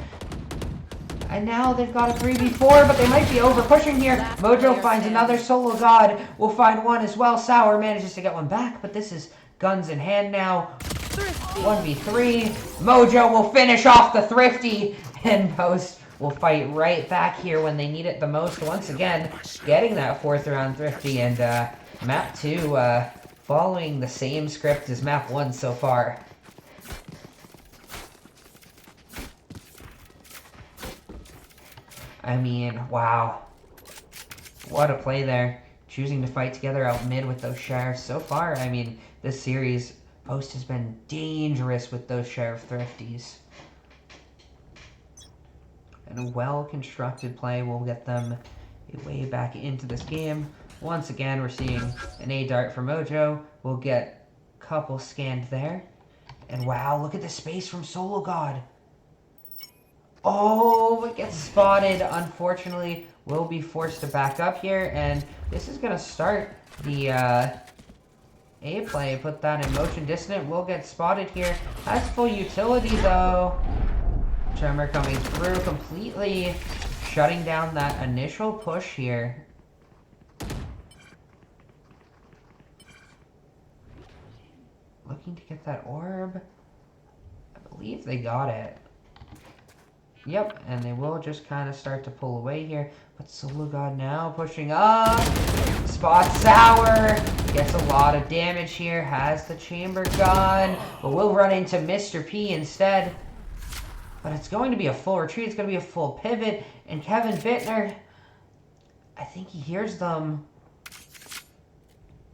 And now they've got a 3v4, but they might be over pushing here. Mojo finds another. Solo God will find one as well. Sour manages to get one back, but this is guns in hand now. 1v3. Mojo will finish off the Thrifty, and Post will fight right back here when they need it the most. Once again, getting that 4th round Thrifty, and map 2 following the same script as map 1 so far. I mean, wow. What a play there. Choosing to fight together out mid with those Sheriffs. So far, I mean, this series, Post has been dangerous with those Sheriff Thrifties. And a well-constructed play will get them way back into this game. Once again, we're seeing an A dart for Mojo. We'll get a couple scanned there. And wow, look at the space from Solo God. Oh, it gets spotted. Unfortunately, we'll be forced to back up here. And this is going to start the A play. Put that in motion. Dissident will get spotted here. Has full utility, though. Tremor coming through, completely shutting down that initial push here. Looking to get that orb. I believe they got it. Yep, and they will just kind of start to pull away here. But Solo God now pushing up. Spot Sour. Gets a lot of damage here. Has the chamber gun. But will run into Mr. P instead. But it's going to be a full retreat. It's going to be a full pivot. And KevinBittner, I think he hears them.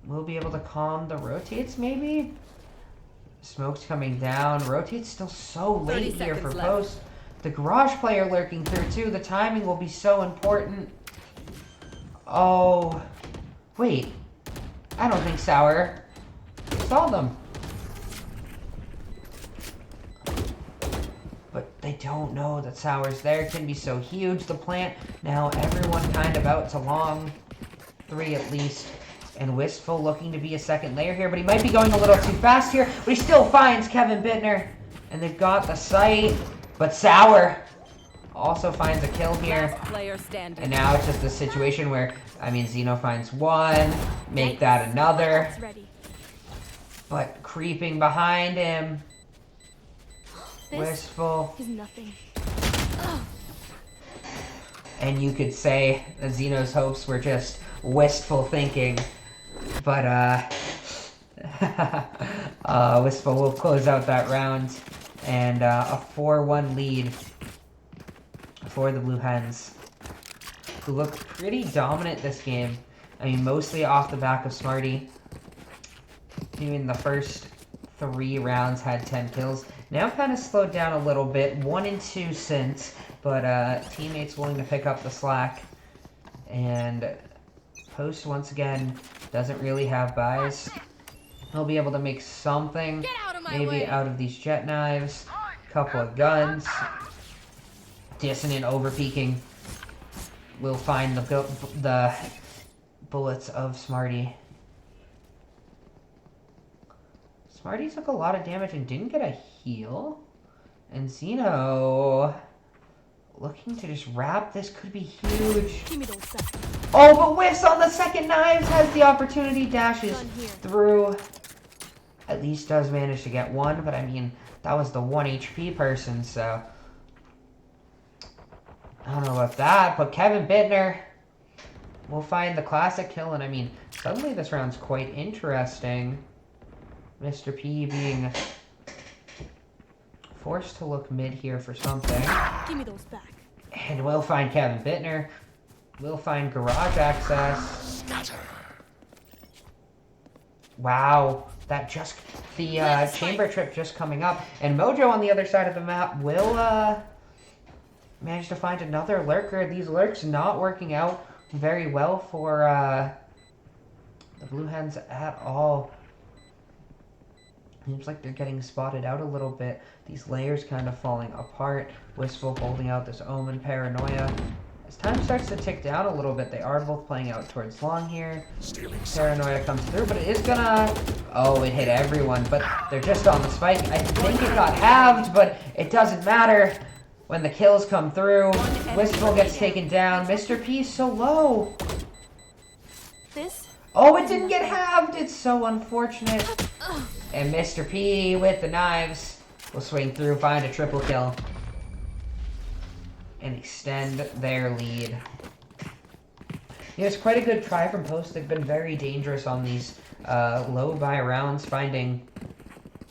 Will be able to calm the rotates, maybe? Smoke's coming down. Rotate's still so late here for Post. The Garage player lurking through, too. The timing will be so important. Oh. Wait. I don't think Sour saw them. But they don't know that Sour's there. It can be so huge. The plant, now everyone kind of out to long. 3 at least. And Wistful looking to be a second layer here, but he might be going a little too fast here. But he still finds KevinBittner. And they've got the site. But Sour also finds a kill here. Last player standing. And now it's just a situation where, I mean, Zeno finds one, make that another. It's ready. But creeping behind him, This Wistful. is nothing. And you could say that Zeno's hopes were just wistful thinking. But, Wistful will close out that round. And a 4-1 lead for the Blue Hens, who look pretty dominant this game. I mean, mostly off the back of Smarty. Doing the first 3 rounds had 10 kills. Now kind of slowed down a little bit. 1 and 2 since, but teammates willing to pick up the slack. And Post, once again, doesn't really have buys. He'll be able to make something, Get out of my maybe way. out of these jet knives. Couple of guns. Dissident overpeaking. Will find the bullets of Smarty. Smarty took a lot of damage and didn't get a heal. And Zeno looking to just wrap. This could be huge. Give me those seconds. Oh, but whiffs on the second knives. Has the opportunity. Dashes Gun here. through. At least does manage to get one. But I mean, that was the 1 HP person. So I don't know about that. But KevinBittner will find the classic kill. And I mean, suddenly this round's quite interesting. Mr. P being forced to look mid here for something. Give me those back. And we'll find KevinBittner. We'll find garage access. Wow. That just... The chamber trip just coming up. And Mojo on the other side of the map will manage to find another lurker. These lurks not working out very well for the Blue Hens at all. Seems like they're getting spotted out a little bit. These layers kind of falling apart. Wistful holding out this Omen Paranoia. As time starts to tick down a little bit, they are both playing out towards long here. Paranoia comes through, but it is gonna... Oh, it hit everyone, but they're just on the spike. I think it got halved, but it doesn't matter when the kills come through. Wistful gets taken down. Mr. P's so low. This? Oh, it didn't get halved. It's so unfortunate. And Mr. P with the knives will swing through, find a triple kill, and extend their lead. Yeah, it's quite a good try from Post. They've been very dangerous on these low buy rounds, finding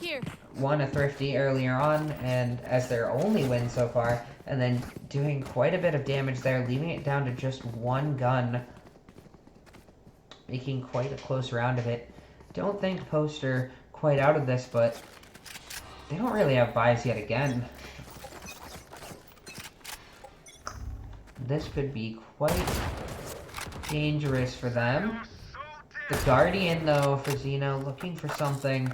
Here. one a thrifty earlier on, and as their only win so far, and then doing quite a bit of damage there, leaving it down to just one gun, making quite a close round of it. Don't think Post are quite out of this, but they don't really have buys yet again. This could be quite dangerous for them. The Guardian, though, for Zeno, looking for something.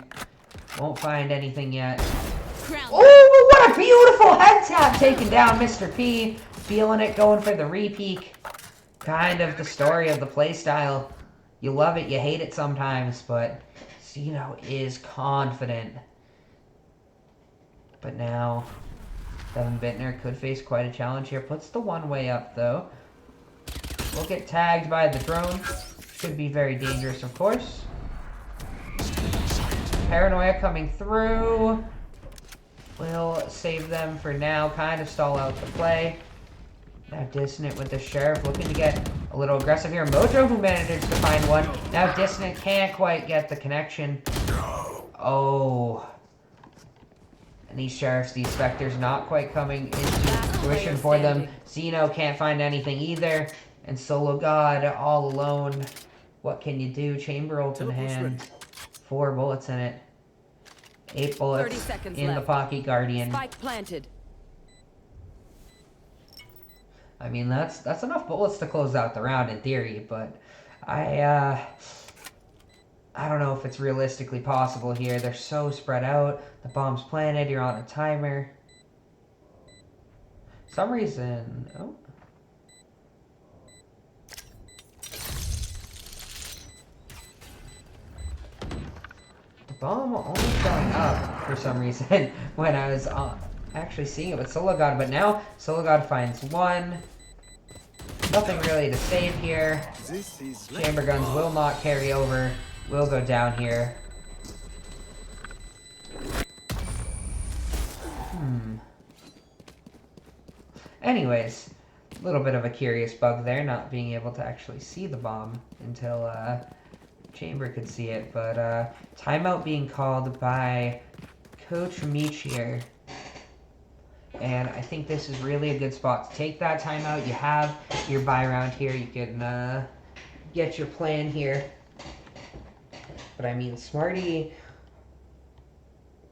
Won't find anything yet. Crown. Oh, what a beautiful head tap taken down, Mr. P. Feeling it, going for the re-peek. Kind of the story of the playstyle. You love it, you hate it sometimes, but Zeno is confident. But now, KevinBittner could face quite a challenge here. Puts the one way up, though. Will get tagged by the drone. Could be very dangerous, of course. Paranoia coming through. Will save them for now. Kind of stall out the play. Now Dissident with the Sheriff looking to get a little aggressive here. Mojo who manages to find one. Now Dissident can't quite get the connection. Oh. And these Sheriffs, these Spectres not quite coming into fruition for them. Zeno can't find anything either. And sologod all alone. What can you do? Chamber open hand. 4 bullets in it. 8 bullets 30 seconds in the left. Pocket Guardian. Spike planted. I mean, that's enough bullets to close out the round in theory, but I don't know if it's realistically possible here. They're so spread out. The bomb's planted. You're on a timer. For some reason, oh. The bomb only showing up for some reason when I was actually seeing it with sologod, but now sologod finds one. Nothing really to save here. This is Chamber guns will not carry over. Will go down here. Anyways, a little bit of a curious bug there, not being able to actually see the bomb until Chamber could see it. But timeout being called by Coach Meech here. And I think this is really a good spot to take that timeout. You have your buy round here. You can get your plan here. But I mean, Smarty,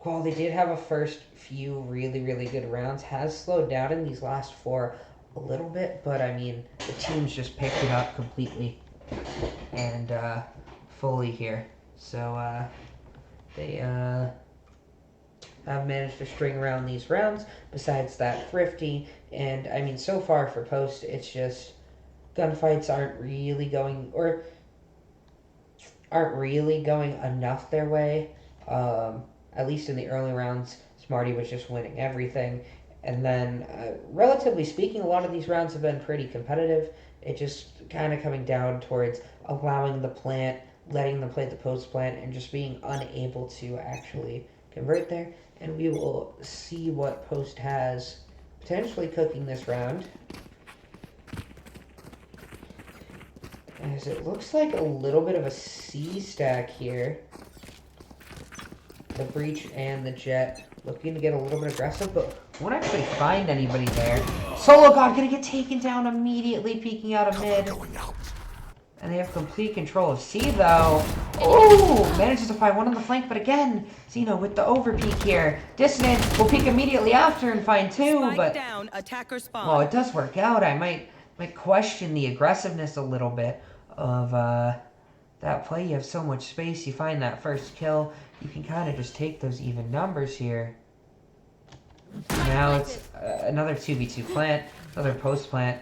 while they did have a first few really, really good rounds, has slowed down in these last 4 a little bit. But I mean, the team's just picked it up completely and fully here. So they have managed to string around these rounds. Besides that, thrifty. And I mean, so far for post, it's just gunfights aren't really going enough their way. At least in the early rounds, Smarty was just winning everything. And then, relatively speaking, a lot of these rounds have been pretty competitive. It just kind of coming down towards allowing the plant, letting them play the post plant, and just being unable to actually convert there. And we will see what post has potentially cooking this round. As it looks like a little bit of a C stack here. The breach and the jet looking to get a little bit aggressive, but won't actually find anybody there. sologod gonna get taken down immediately, peeking out of mid. Going out. And they have complete control of C, though. Oh, manages to find one on the flank, but again, Zeno with the overpeek here. Dissident will peek immediately after and find 2, Spike but down, attacker spawn. well, it does work out. I might question the aggressiveness a little bit of that play. You have so much space. You find that first kill. You can kind of just take those even numbers here. Now it's another 2v2 plant, another post plant.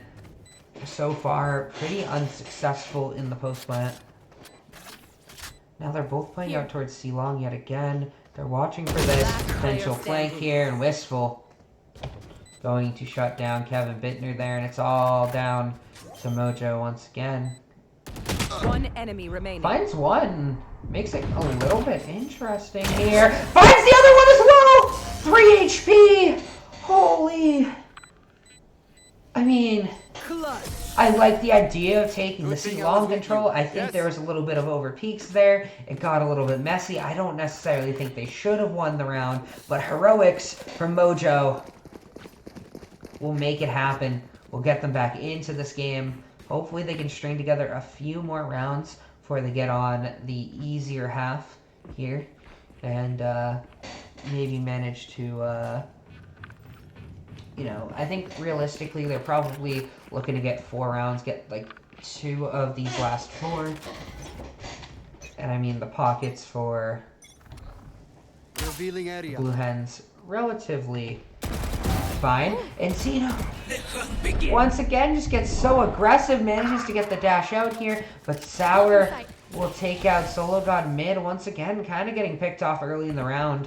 So far, pretty unsuccessful in the post plant. Now they're both playing out towards C long yet again. They're watching for this potential flank here, and Wistful going to shut down KevinBittner there, and it's all down to Mojo once again. One enemy remaining. Finds one. Makes it a little bit interesting here. Finds the other one as well! 3 HP! Holy... I mean... Clutch. I like the idea of taking the Good thing C I was long with control. you. I think Yes. there was a little bit of over peaks there. It got a little bit messy. I don't necessarily think they should have won the round, but heroics from Mojo will make it happen. We'll get them back into this game. Hopefully they can string together a few more rounds before they get on the easier half here. And maybe manage to... you know, I think realistically they're probably looking to get 4 rounds, get like 2 of these last 4. And I mean the pockets for revealing area. Blue Hens relatively fine. And Zeno once again just gets so aggressive, manages to get the dash out here, but Sour will take out sologod mid once again, kind of getting picked off early in the round.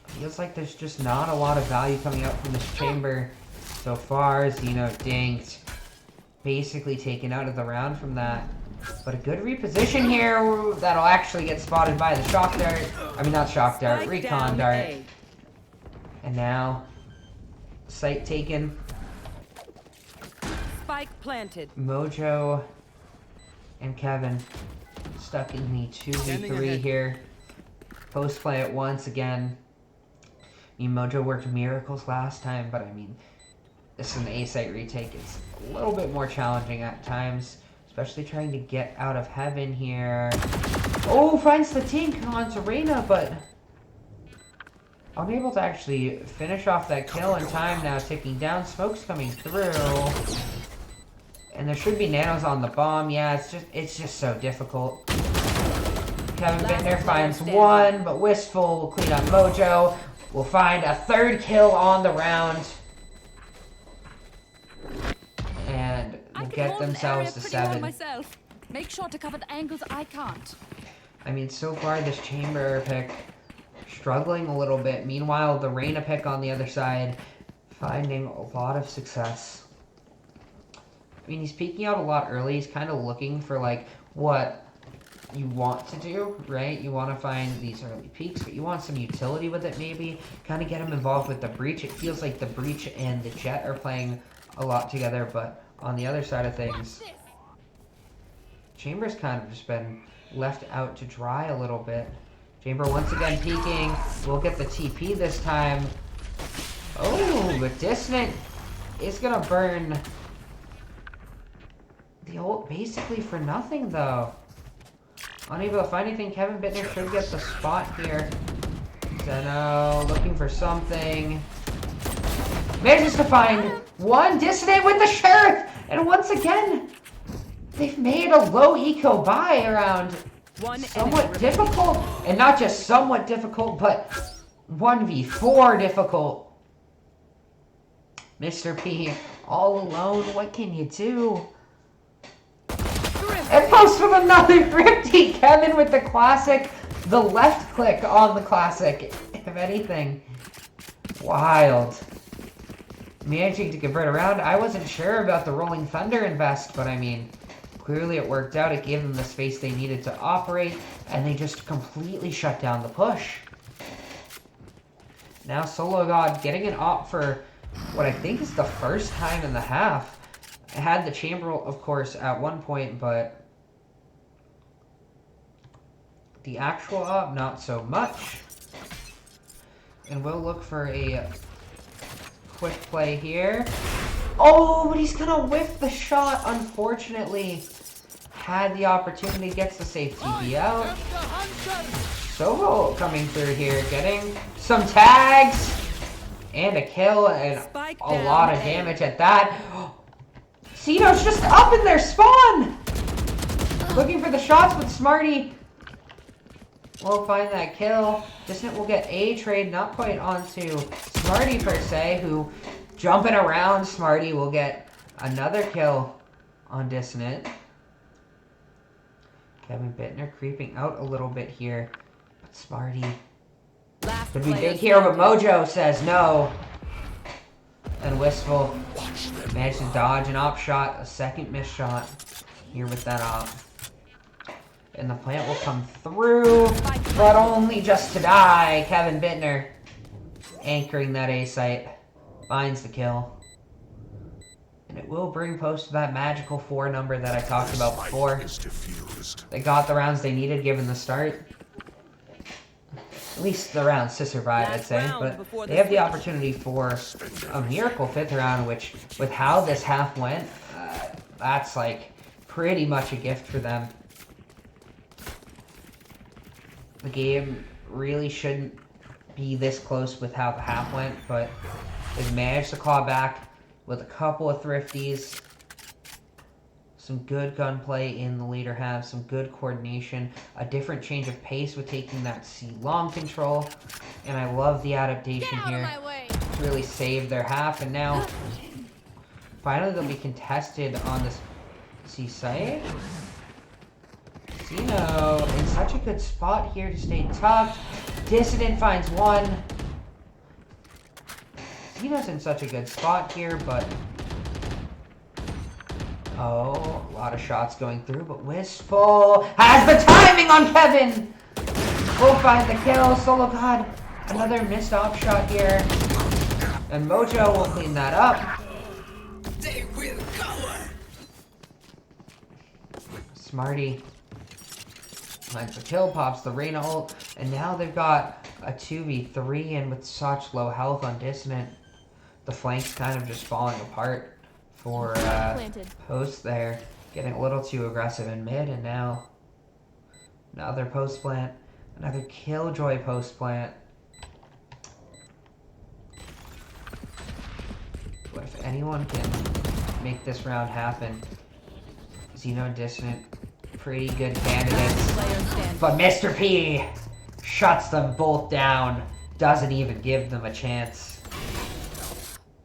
Feels like there's just not a lot of value coming out from this chamber so far. Zeno dinked. Basically taken out of the round from that. But a good reposition here that'll actually get spotted by the shock dart. I mean, not shock dart, Spike recon down dart. A. And now, site taken. Spike planted. Mojo and Kevin stuck in the 2v3 here. Post play it once again. I mean, Mojo worked miracles last time, but I mean, this is an A-site retake. It's a little bit more challenging at times, especially trying to get out of heaven here. Oh, finds the tink on Serena, but unable to actually finish off that kill in time. Now ticking down, smoke's coming through, and there should be nanos on the bomb. Yeah, it's just so difficult. KevinBittner finds one, but Wistful will clean up Mojo. We'll find a 3rd kill on the round. And will get themselves to 7. Myself. Make sure to cover the angles I can't. I mean, so far this chamber pick struggling a little bit. Meanwhile, the Reyna pick on the other side, finding a lot of success. I mean, he's peeking out a lot early. He's kind of looking for, like, what you want to do, right? You want to find these early peaks, but you want some utility with it, maybe. Kind of get him involved with the Breach. It feels like the Breach and the Jet are playing a lot together, but on the other side of things, Chamber's kind of just been left out to dry a little bit. Chamber once again peeking. We'll get the TP this time. Oh, but Dissident is going to burn the ult basically for nothing, though. Unable to find anything. KevinBittner should get the spot here. Zeno looking for something. Manages to find one. Dissident with the Sheriff! And once again, they've made a low eco buy around somewhat difficult. And not just somewhat difficult, but 1v4 difficult. Mr. P, all alone. What can you do? And post with another thrifty. Kevin with the classic. The left click on the classic, if anything. Wild. Managing to convert around. I wasn't sure about the Rolling Thunder invest, but I mean, clearly it worked out. It gave them the space they needed to operate, and they just completely shut down the push. Now sologod getting an op for what I think is the first time in the half. I had the Chamber, of course, at one point, but the actual op, not so much. And we'll look for a quick play here. Oh, but he's gonna whiff the shot, unfortunately. Had the opportunity, gets the safe TP out. Soho coming through here, getting some tags. And a kill, and a lot of damage at that. Zeno's just up in their spawn! Looking for the shots, but Smarty won't find that kill. Dissident will get a trade, not quite onto Smarty per se, who jumping around Smarty will get another kill on Dissident. KevinBittner creeping out a little bit here, but Smarty could be big here, but Mojo says no. And Wistful managed to dodge an op shot, a second miss shot here with that op. And the plant will come through, but only just to die. KevinBittner anchoring that A site, finds the kill. And it will bring post to that magical 4 number that I talked about before. They got the rounds they needed given the start. At least the rounds to survive, I'd say. But they have the opportunity for a miracle 5th round, which, with how this half went, that's like pretty much a gift for them. The game really shouldn't be this close with how the half went, but they've managed to claw back with a couple of thrifties. Some good gunplay in the later half, some good coordination, a different change of pace with taking that C-long control, and I love the adaptation here. It's really saved their half, and now finally they'll be contested on this C site. Zeno in such a good spot here to stay tucked. Dissident finds one. Zeno's in such a good spot here, but oh, a lot of shots going through, but Wistful has the timing on Kevin! We'll find the kill. sologod, another missed op shot here. And Mojo will clean that up. They will cover. Smarty finds the kill, pops the Reyna ult, and now they've got a 2v3, and with such low health on Dissident, the flank's kind of just falling apart for post there. Getting a little too aggressive in mid, and now another post plant, another killjoy post plant. But if anyone can make this round happen, Zeno and Dissident, pretty good candidates. But Mr. P shuts them both down, doesn't even give them a chance.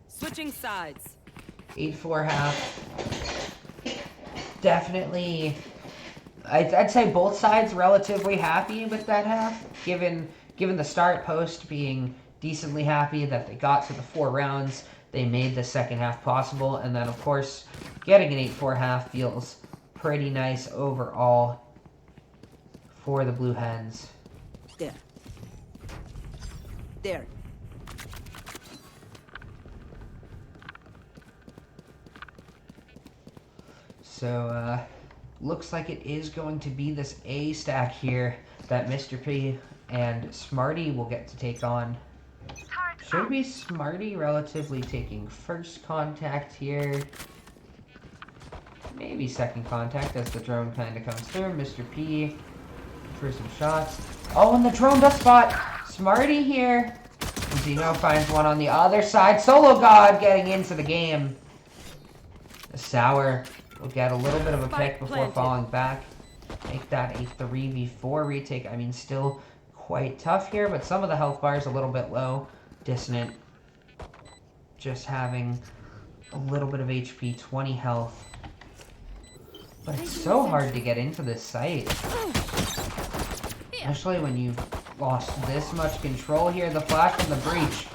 Switching sides. 8-4 half. Definitely, I'd say both sides relatively happy with that half, given given the start, Post being decently happy that they got to the 4 rounds. They made the second half possible, and then of course getting an 8-4 half feels pretty nice overall for the Blue Hens. There. There. So looks like it is going to be this A stack here that Mr. P and Smarty will get to take on. Should be Smarty relatively taking first contact here. Maybe second contact as the drone kind of comes through. Mr. P for some shots. Oh, and the drone does spot Smarty here. Zeno finds one on the other side. sologod getting into the game. Sour will get a little bit of a pick before falling back. Make that a 3v4 retake. I mean, still quite tough here, but some of the health bars a little bit low. Dissident just having a little bit of HP, 20 health. But it's so hard to get into this site. Especially when you've lost this much control here. The flash from the breach.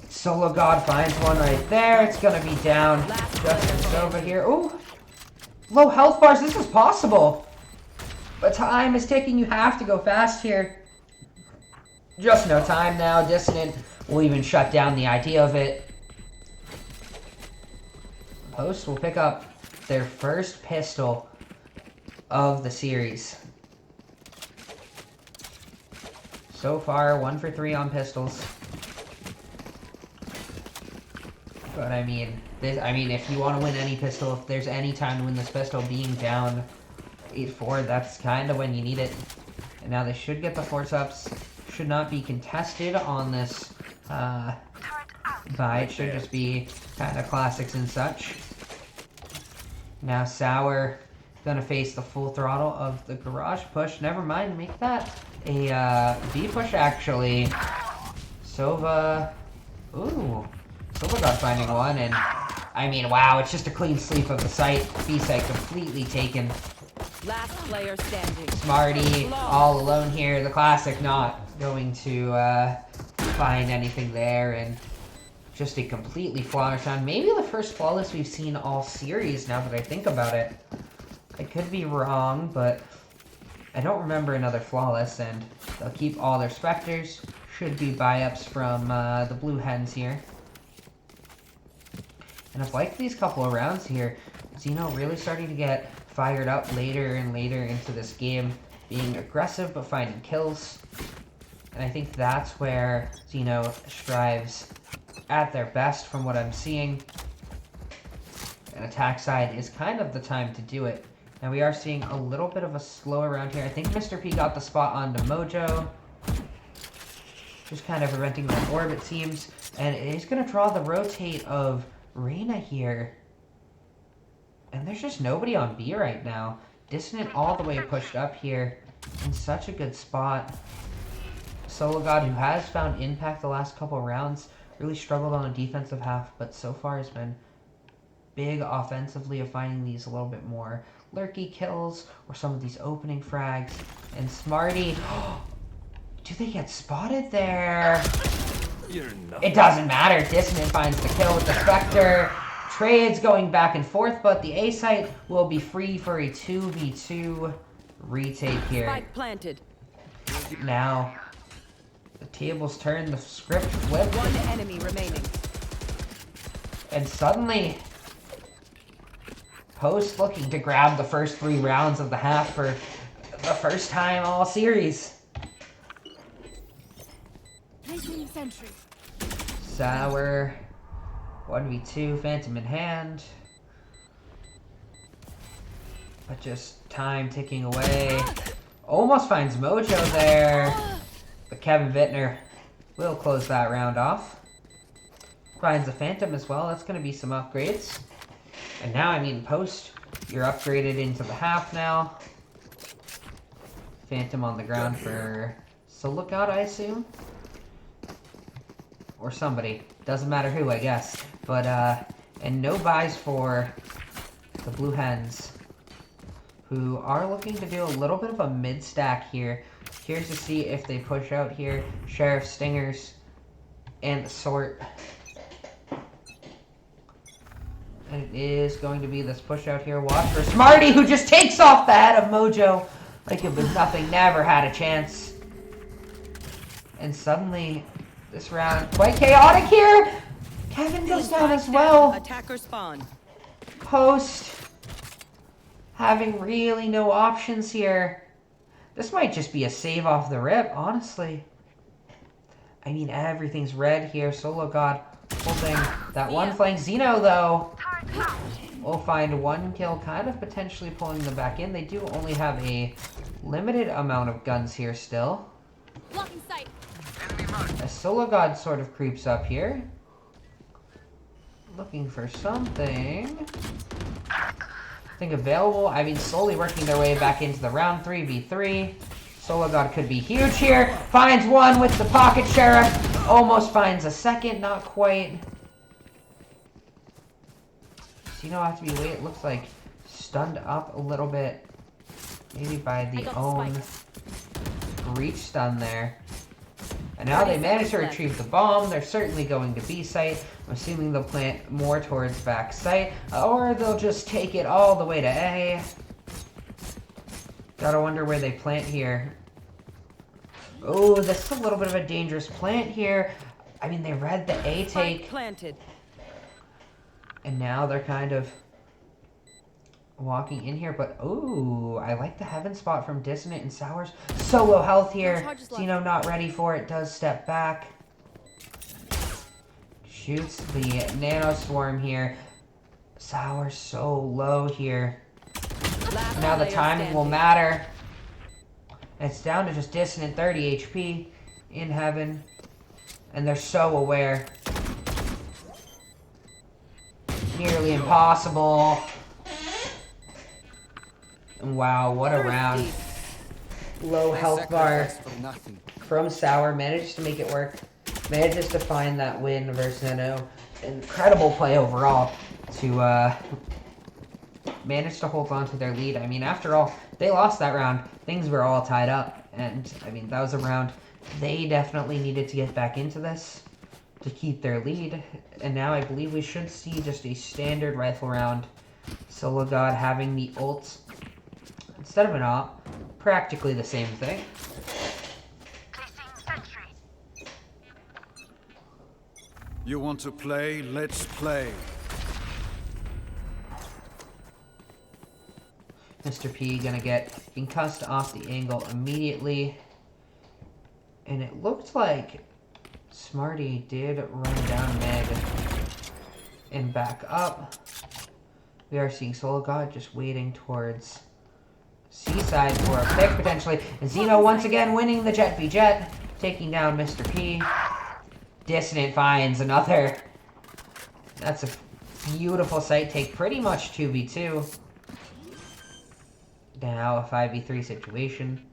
sologod finds one right there. It's gonna be down. Justin's over here. Ooh! Low health bars, this is possible. But time is ticking, you have to go fast here. Just no time now. Dissident will even shut down the idea of it. Post will pick up their first pistol of the series. So far, 1 for 3 on pistols. But I mean, if you want to win any pistol, if there's any time to win this pistol, being down 8-4, that's kind of when you need it. And now they should get the force ups. Should not be contested on this buy. It should just be kind of classics and such. Now Sour gonna face the full throttle of the garage push. Never mind, make that a B push actually. Sova, ooh, Sova got finding one, and I mean, wow, it's just a clean sweep of the site. B site completely taken. Last player standing. Smarty all alone here. The classic not going to find anything there, and just a completely flawless round. Maybe the first flawless we've seen all series, now that I think about it. I could be wrong, but I don't remember another flawless, and they'll keep all their Spectres. Should be buy-ups from the Blue Hens here. And I've liked these couple of rounds here. Zeno really starting to get fired up later and later into this game, being aggressive but finding kills. And I think that's where Zeno strives at their best from what I'm seeing. And attack side is kind of the time to do it. Now we are seeing a little bit of a slower round here. I think Mr. P got the spot onto Mojo. Just kind of preventing the orb, it seems. And he's going to draw the rotate of Reyna here. And there's just nobody on B right now. Dissident all the way pushed up here. In such a good spot. sologod, who has found impact the last couple rounds, really struggled on a defensive half, but so far has been big offensively of finding these a little bit more lurky kills or some of these opening frags. And Smarty, do they get spotted there? It doesn't matter. Dissident finds the kill with the Spectre. Trades going back and forth, but the A site will be free for a 2v2 retake here. Spike planted. Now, the tables turn, the script flipped. One enemy remaining. And suddenly, Post looking to grab the first 3 rounds of the half for the first time all series. Placing sentry. Sour, 1v2, Phantom in hand. But just time ticking away. Almost finds Mojo there. But KevinBittner will close that round off. Finds a Phantom as well. That's going to be some upgrades. And now, I mean, Post, you're upgraded into the half now. Phantom on the ground for sologod, I assume. Or somebody. Doesn't matter who, I guess. But, and no buys for the Blue Hens, who are looking to do a little bit of a mid-stack here. Curious to see if they push out here. Sheriff, Stingers, and the Sort. And it is going to be this push out here. Watch for Smarty, who just takes off the head of Mojo like it was nothing. Never had a chance. And suddenly, this round quite chaotic here. Kevin goes down as well. Attacker spawn. Post having really no options here. This might just be a save off the rip, honestly. I mean, everything's red here. sologod holding that one flank. Zeno, though, will find one kill, kind of potentially pulling them back in. They do only have a limited amount of guns here still. Blocking sight. As sologod sort of creeps up here. Looking for something. Thing available. I mean, slowly working their way back into the round 3v3. sologod could be huge here. Finds one with the pocket sheriff. Almost finds a second. Not quite. Zeno have to be wait. It looks like stunned up a little bit. Maybe by the own breach stun there. And now they manage to retrieve the bomb. They're certainly going to B site. I'm assuming they'll plant more towards back site. Or they'll just take it all the way to A. Gotta wonder where they plant here. Oh, this is a little bit of a dangerous plant here. I mean, they read the A take. Planted. And now they're kind of walking in here, but ooh, I like the heaven spot from Dissident and Sours. So low health here. Zeno not ready for it, does step back. Shoots the nano swarm here. Sours so low here. Now the timing will matter. It's down to just Dissident 30 HP in heaven. And they're so aware. Nearly impossible. Wow, what a round. Low health bar from Sour. Manages to make it work. Manages to find that win versus Zeno. Incredible play overall to manage to hold on to their lead. I mean, after all, they lost that round. Things were all tied up. And, I mean, that was a round they definitely needed to get back into this to keep their lead. And now I believe we should see just a standard rifle round. sologod having the ult instead of an op, practically the same thing. You want to play? Let's play. Mr. P gonna get concussed off the angle immediately. And it looked like Smarty did run down mid and back up. We are seeing sologod just waiting towards Seaside for a pick, potentially. And Zeno once again winning the Jet v Jet, taking down Mr. P. Dissident finds another. That's a beautiful sight take, pretty much 2v2. Now a 5v3 situation.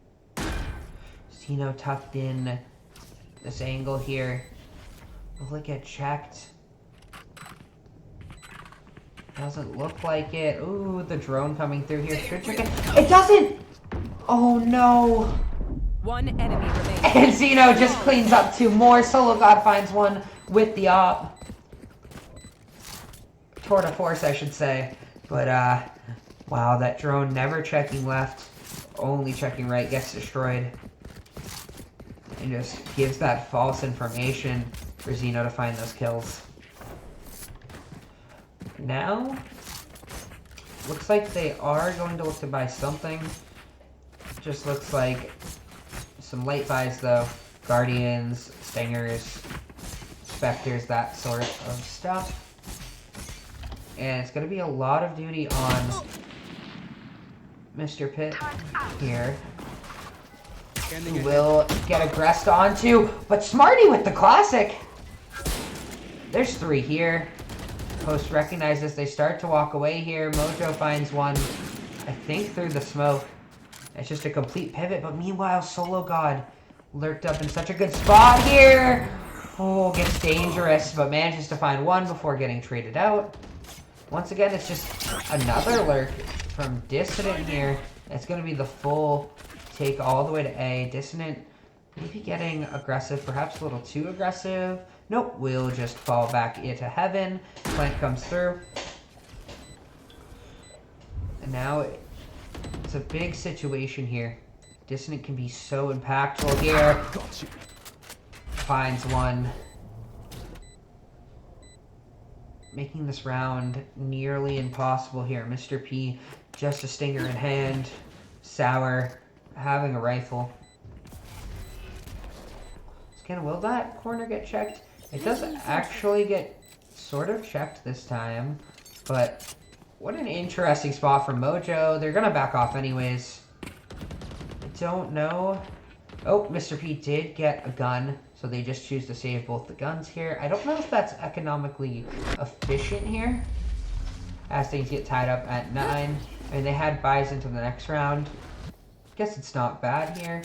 Zeno tucked in this angle here. Will it get checked? Doesn't look like it. Ooh, the drone coming through here. Should check it. It doesn't! Oh no! One enemy remaining. And Zeno just cleans up two more. sologod finds one with the op. Tour de force, I should say. But, wow, that drone never checking left, only checking right, gets destroyed. And just gives that false information for Zeno to find those kills. Now, looks like they are going to look to buy something. Just looks like some late buys though. Guardians, Stingers, Spectres, that sort of stuff. And it's going to be a lot of duty on Mr. Pitt here. Who will get aggressed onto, but Smarty with the classic. There's three here. Post recognizes they start to walk away here. Mojo finds one, I think, through the smoke. It's just a complete pivot, but meanwhile, sologod lurked up in such a good spot here. Oh, gets dangerous, but manages to find one before getting traded out. Once again, it's just another lurk from Dissident here. It's going to be the full take all the way to A. Dissident maybe getting aggressive, perhaps a little too aggressive. Nope, we'll just fall back into heaven. Flank comes through. And now it's a big situation here. Dissident can be so impactful here. Finds one. Making this round nearly impossible here. Mr. P, just a stinger in hand. Sour, having a rifle. Again, will that corner get checked? It does actually get sort of checked this time. But what an interesting spot for Mojo. They're going to back off anyways. I don't know. Oh, Mr. P did get a gun. So they just choose to save both the guns here. I don't know if that's economically efficient here. As things get tied up at 9. And they had buys into the next round. Guess it's not bad here.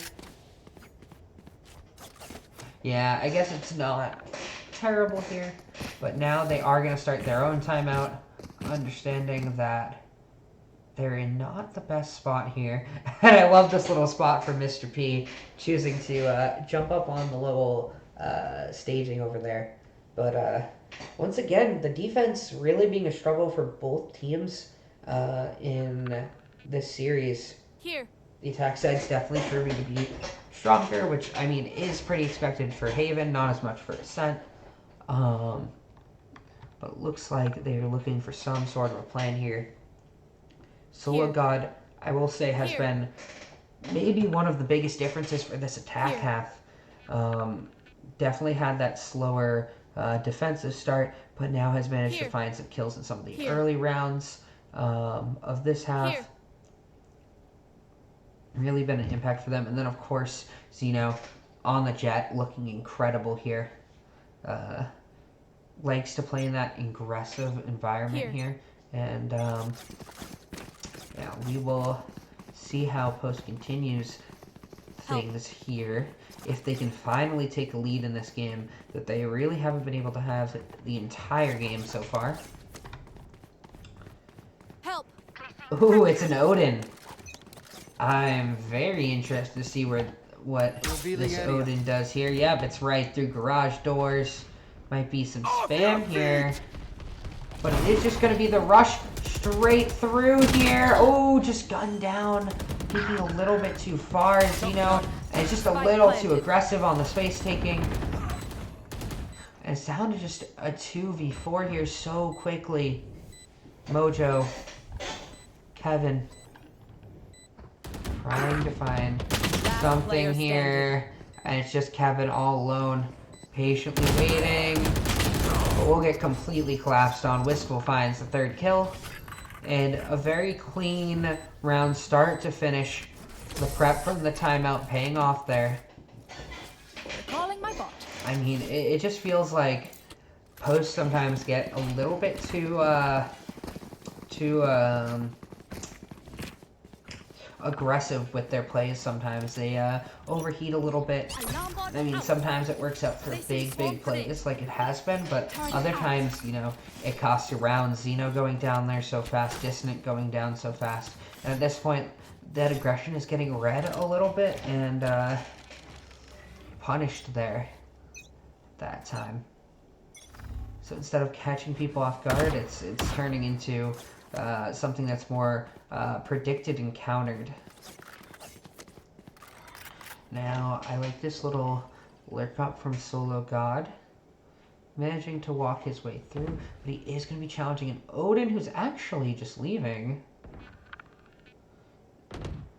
Yeah, I guess it's not terrible here. But now they are going to start their own timeout. Understanding that they're in not the best spot here. And I love this little spot for Mr. P choosing to jump up on the little staging over there. But once again, the defense really being a struggle for both teams in this series. Here. The attack side's definitely proving to be stronger, which, I mean, is pretty expected for Haven, not as much for Ascent. But it looks like they're looking for some sort of a plan here. sologod, I will say, has been maybe one of the biggest differences for this attack half. Definitely had that slower defensive start, but now has managed to find some kills in some of the early rounds of this half. Really been an impact for them. And then, of course, Zeno on the jet, looking incredible here. Likes to play in that aggressive environment here. And, yeah, we will see how Post continues things here. If they can finally take a lead in this game that they really haven't been able to have the entire game so far. Help. Ooh, it's an Odin. I'm very interested to see what this Odin does here. Yep, it's right through garage doors. Might be some spam here. But it is just going to be the rush straight through here. Oh, just gunned down. Taking a little bit too far, Zeno. And it's just a little too aggressive on the space taking. And it's down to just a 2v4 here so quickly. Mojo. Kevin. Trying to find something here. And it's just Kevin all alone. Patiently waiting. But we'll get completely collapsed on. Wistful finds the third kill. And a very clean round start to finish. The prep from the timeout paying off there. Calling my bot. I mean, it just feels like Posts sometimes get a little bit too aggressive with their plays sometimes. They overheat a little bit. I mean, sometimes it works out for big plays like it has been, but other times, you know, it costs you rounds. Zeno going down there so fast, Dissident going down so fast. And at this point, that aggression is getting read a little bit and punished there that time. So instead of catching people off guard, it's turning into something that's more predicted and countered. Now, I like this little lurk up from sologod. Managing to walk his way through, but he is going to be challenging an Odin who's actually just leaving.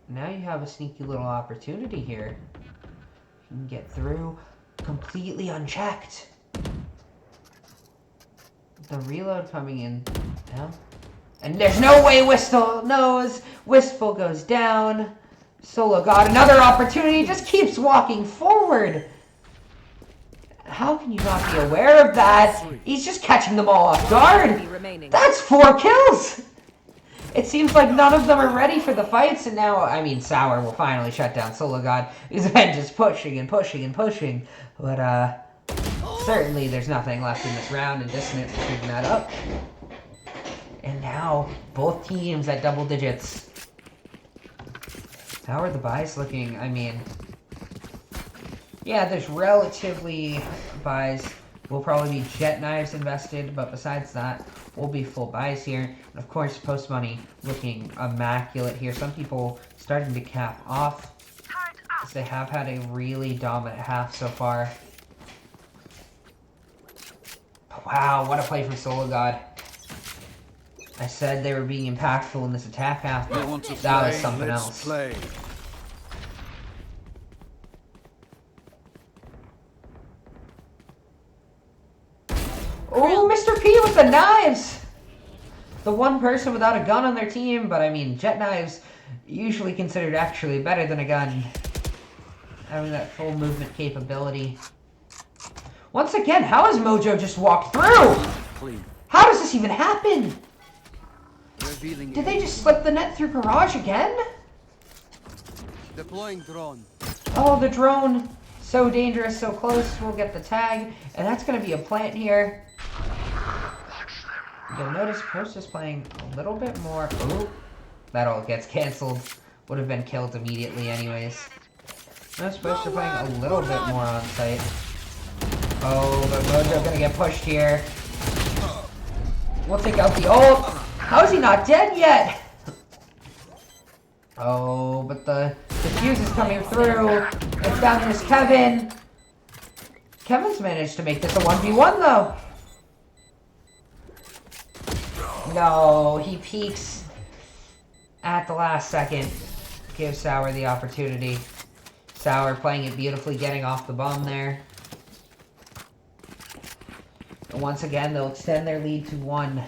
Now you have a sneaky little opportunity here. You can get through completely unchecked. The reload coming in now. And there's no way Wistful knows. Wistful goes down. sologod, another opportunity, just keeps walking forward. How can you not be aware of that? He's just catching them all off guard. That's 4 kills. It seems like none of them are ready for the fights, and now, I mean, Sour will finally shut down sologod. He's been just pushing and pushing and pushing. But, certainly there's nothing left in this round, and Dissident is picking that up. And now, both teams at double digits. How are the buys looking? I mean, yeah, there's relatively buys. We'll probably be jet knives invested, but besides that, we'll be full buys here. And of course, post money looking immaculate here. Some people starting to cap off, as they have had a really dominant half so far. Wow, what a play from sologod. I said they were being impactful in this attack half, but that was something else. Play. Oh, Mr. P with the knives! The one person without a gun on their team, but I mean, jet knives usually considered actually better than a gun. Having that full movement capability. Once again, how has Mojo just walked through? Clean. How does this even happen? Revealing. Did they just slip the net through garage again? Deploying drone. Oh, the drone. So dangerous, so close. We'll get the tag. And that's going to be a plant here. You'll notice Post is playing a little bit more. Oh, that all gets canceled. Would have been killed immediately anyways. Notice Post are playing a little bit more on site. Oh, but Mojo going to get pushed here. We'll take out the ult. How is he not dead yet? Oh, but the fuse is coming through. It's down to Kevin. Kevin's managed to make this a 1v1 though. No, he peeks at the last second. Gives Sour the opportunity. Sour playing it beautifully, getting off the bomb there. And once again, they'll extend their lead to 1.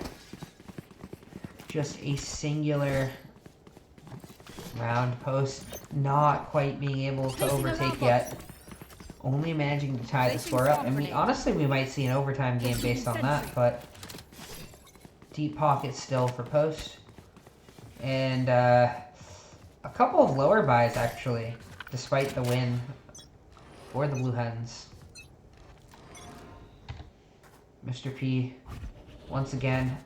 Just a singular round. Post not quite being able to overtake yet. Only managing to tie the score up. And honestly, we might see an overtime game based on that, but deep pockets still for Post. And a couple of lower buys actually, despite the win for the Blue Hens. Mr. P once again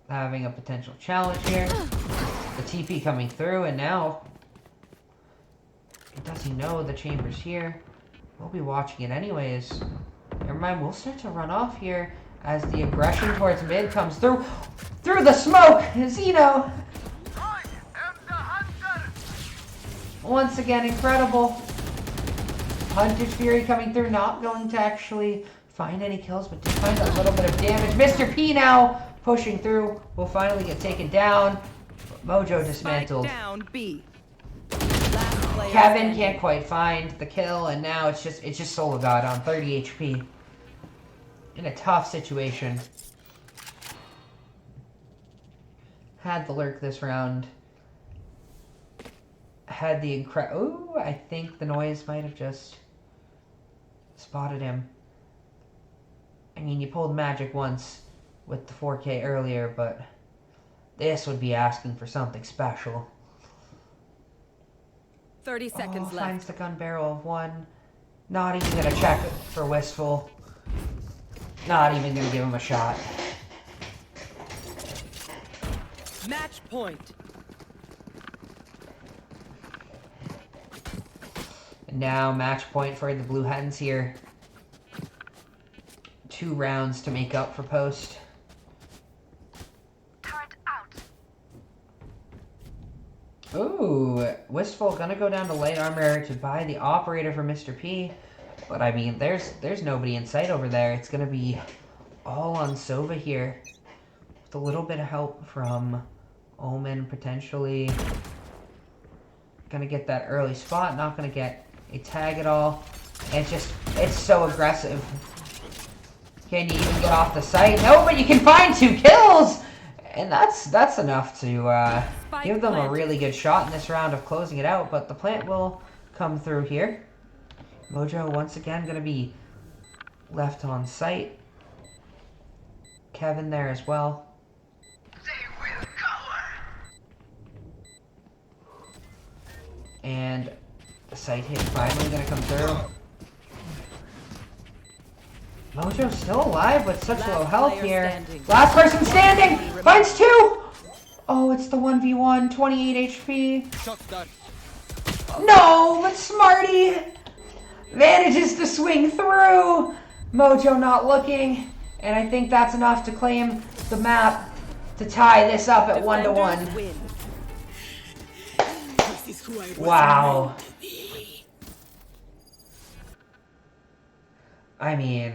having a potential challenge here. The TP coming through, and now does he know the chamber's here? We'll be watching it anyways. Never mind, we'll start to run off here as the aggression towards mid comes through. Through the smoke, Zeno. Once again, incredible. Hunter's Fury coming through, not going to actually find any kills, but just find a little bit of damage. Mr. P now pushing through, will finally get taken down. Mojo dismantled. Down B. Kevin can't quite find the kill, and now it's just sologod on 30 HP. In a tough situation. Had the lurk this round. Had the ooh, I think the noise might have just spotted him. I mean, you pulled magic once with the 4K earlier, but this would be asking for something special. 30 seconds left. Finds the gun barrel of 1. Not even gonna check for Wistful. Not even gonna give him a shot. Match point. And now match point for the Blue Hens here. 2 rounds to make up for Post. Ooh, Wistful gonna go down to light armor to buy the operator for Mr. P. But I mean, there's nobody in sight over there. It's gonna be all on Sova here. With a little bit of help from Omen potentially. Gonna get that early spot, not gonna get a tag at all. And it's so aggressive. Can you even get off the site? No, but you can find 2 kills! And that's enough to give them a really good shot in this round of closing it out, but the plant will come through here. Mojo once again going to be left on site. Kevin there as well. They will cover. And the site hit finally going to come through. Mojo's still alive with such low health here. Standing. Last person standing! Finds 2! Oh, it's the 1v1, 28 HP. Shot done. No, but Smarty manages to swing through. Mojo not looking, and I think that's enough to claim the map to tie this up at 1-1. Defenders win. Wow. I mean,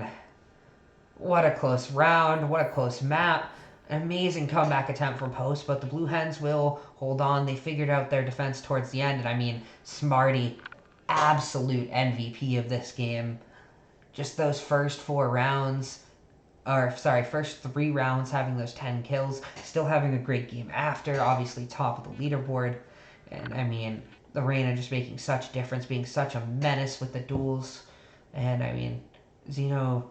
what a close round, what a close map. Amazing comeback attempt from Post, but the Blue Hens will hold on. They figured out their defense towards the end, and I mean, Smarty, absolute MVP of this game. Just those first 4 rounds, or sorry, first 3 rounds having those 10 kills, still having a great game after, obviously top of the leaderboard. And I mean, the Reyna just making such difference, being such a menace with the duels. And I mean, Zeno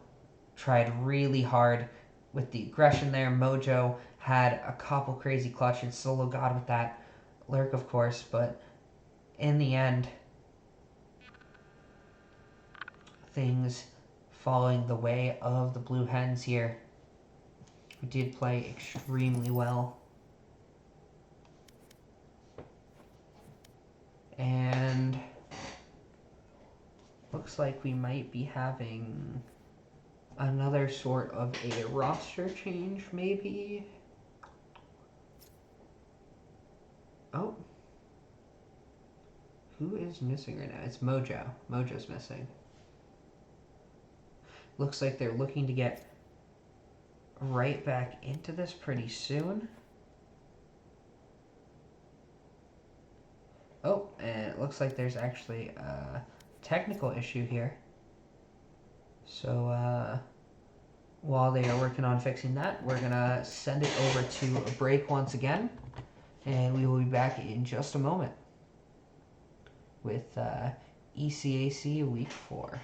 tried really hard with the aggression there. Mojo had a couple crazy clutches. sologod with that lurk, of course, but in the end, things following the way of the Blue Hens here. We did play extremely well. And looks like we might be having another sort of a roster change, maybe. Oh. Who is missing right now? It's Mojo. Mojo's missing. Looks like they're looking to get right back into this pretty soon. Oh, and it looks like there's actually a technical issue here. So, while they are working on fixing that, we're going to send it over to a break once again. And we will be back in just a moment with ECAC Week 4.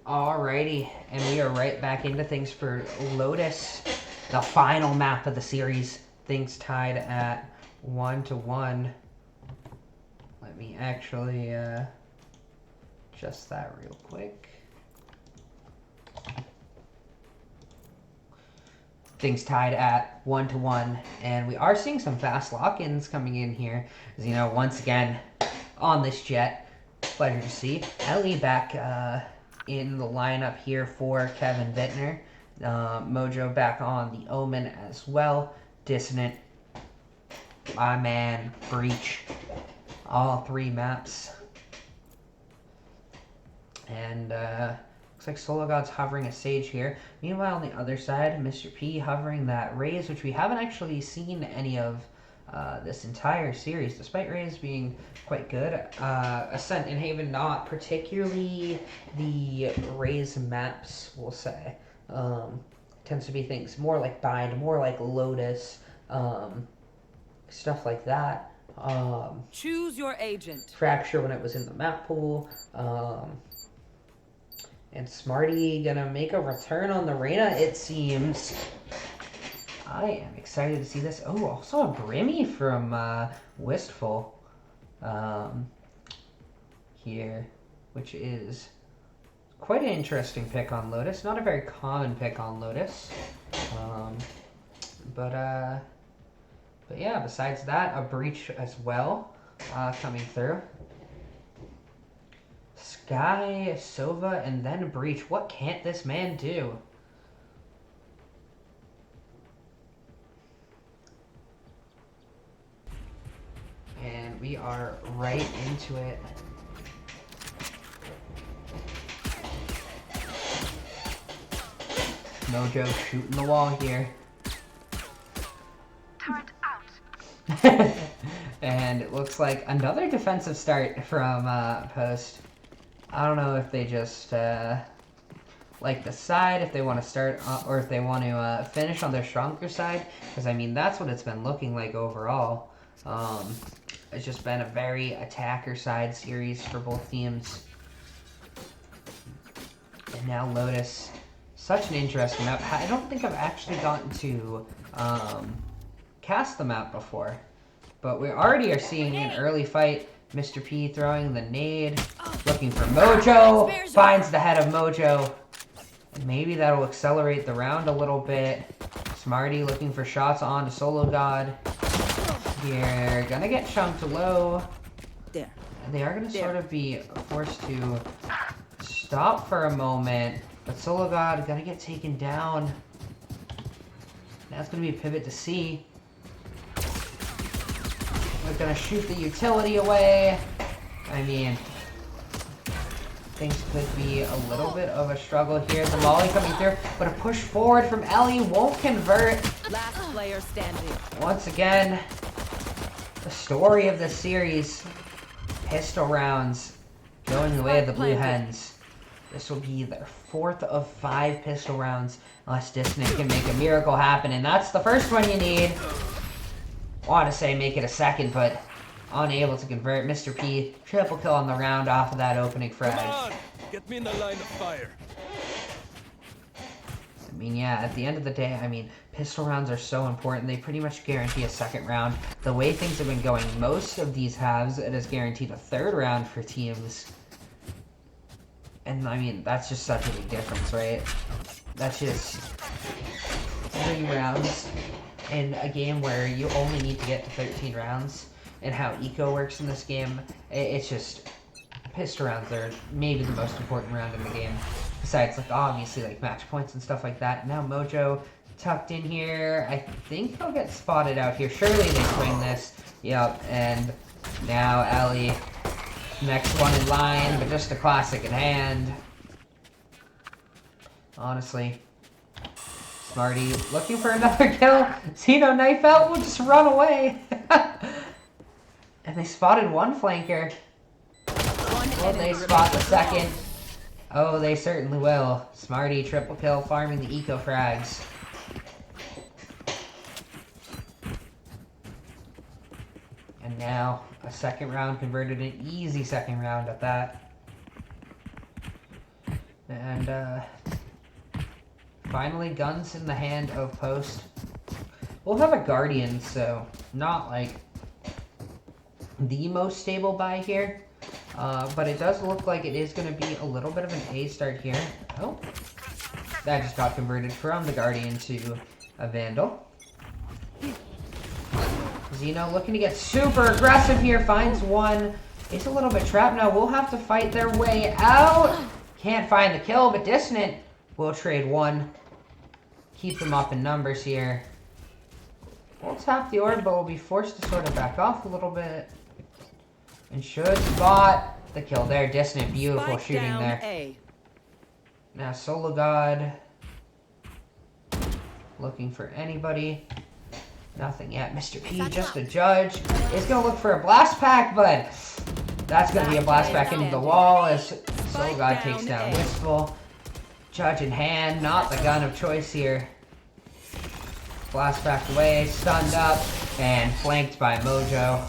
Alrighty, and we are right back into things for Lotus, the final map of the series. Things tied at 1-1. Let me actually adjust that real quick. Things tied at 1-1, and we are seeing some fast lock-ins coming in here. Zeno once again on this jet. Pleasure to see. Elle back in the lineup here for KevinBittner. Mojo back on the Omen as well. Dissident, my man, Breach. All 3 maps. And looks like Sologod's hovering a Sage here. Meanwhile, on the other side, Mr. P hovering that Raze, which we haven't actually seen any of this entire series, despite Raze being quite good. Ascent and Haven not particularly the Raze maps, we'll say. Tends to be things more like Bind, more like Lotus, stuff like that. Choose your agent. Fracture when it was in the map pool. And Smarty gonna make a return on the Reyna, it seems. I am excited to see this. Oh, also a Brimmy from Wistful here, which is quite an interesting pick on Lotus. Not a very common pick on Lotus. But yeah, besides that, a Breach as well coming through. Sky, Sova, and then Breach. What can't this man do? And we are right into it. Mojo shooting the wall here. Turret out. And it looks like another defensive start from Post. I don't know if they just like the side, if they want to start, or if they want to finish on their stronger side. Because, I mean, that's what it's been looking like overall. It's just been a very attacker side series for both teams. And now Lotus. Such an interesting map. I don't think I've actually gotten to cast the map before. But we already are seeing an early fight. Mr. P throwing the nade. Looking for Mojo. Finds the head of Mojo. And maybe that'll accelerate the round a little bit. Smarty looking for shots onto sologod. Here. Gonna get chunked low. There. And they are gonna sort of be forced to stop for a moment. But sologod gonna get taken down. Now it's gonna be a pivot to C. We're gonna shoot the utility away. I mean, things could be a little bit of a struggle here. The molly coming through, but a push forward from Elle won't convert. Last player standing. Once again, the story of this series, pistol rounds going the way of the Blue Hens. This will be their 4th of 5 pistol rounds, unless Dissident can make a miracle happen, and that's the first one you need. Want to say make it a second, but unable to convert. Mr. P, triple kill on the round off of that opening frag. Come on, get me in the line of fire. I mean, yeah, at the end of the day, I mean, pistol rounds are so important. They pretty much guarantee a second round. The way things have been going, most of these halves, it has guaranteed a 3rd round for teams. And, I mean, that's just such a big difference, right? That's just 3 rounds in a game where you only need to get to 13 rounds. And how eco works in this game, it's just, pistol rounds are maybe the most important round in the game. Besides, like, obviously, like, match points and stuff like that. Now Mojo tucked in here. I think he'll get spotted out here. Surely they swing this. Yep, and now Elle, next one in line, but just a classic in hand. Honestly. Smarty looking for another kill. Zeno knife out will just run away. And they spotted one flanker. Will they spot the second? Oh, they certainly will. Smarty triple kill farming the eco frags. And now a second round converted, an easy second round at that. And finally, guns in the hand of Post. We'll have a Guardian, so not like the most stable buy here. But it does look like it is going to be a little bit of an A start here. Oh, that just got converted from the Guardian to a Vandal. Zeno looking to get super aggressive here, finds one. It's a little bit trapped now. We'll have to fight their way out. Can't find the kill, but Dissident will trade one. Keep them up in numbers here. We'll tap the orb, but we'll be forced to sort of back off a little bit. And should spot the kill there. Dissident, beautiful Spike shooting down there. A. Now sologod. Looking for anybody. Nothing yet. Mr. P, just a judge, is going to look for a blast pack, but that's going to be a blast pack into the wall as sologod takes down Wistful. Judge in hand, not the gun of choice here. Blast back away, stunned up, and flanked by Mojo.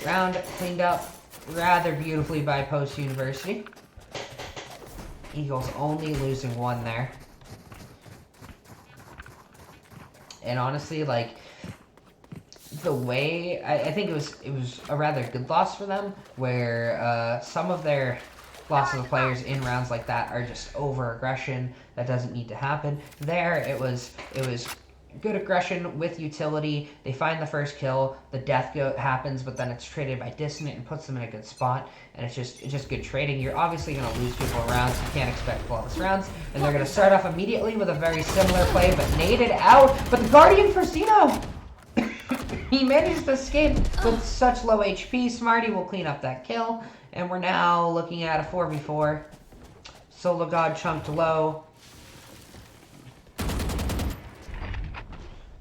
Round cleaned up rather beautifully by Post University. Eagles only losing one there. And honestly, like, the way, I think it was a rather good loss for them, where some of their losses of players in rounds like that are just over aggression that doesn't need to happen. There, it was good aggression with utility. They find the first kill, the death happens, but then it's traded by Dissident and puts them in a good spot, and it's just good trading. You're obviously going to lose people rounds. You can't expect flawless rounds, and they're going to start off immediately with a very similar play, but naded out. But the Guardian for Zeno, he managed to escape with such low HP. Smarty will clean up that kill, and we're now looking at a 4v4. sologod chunked low,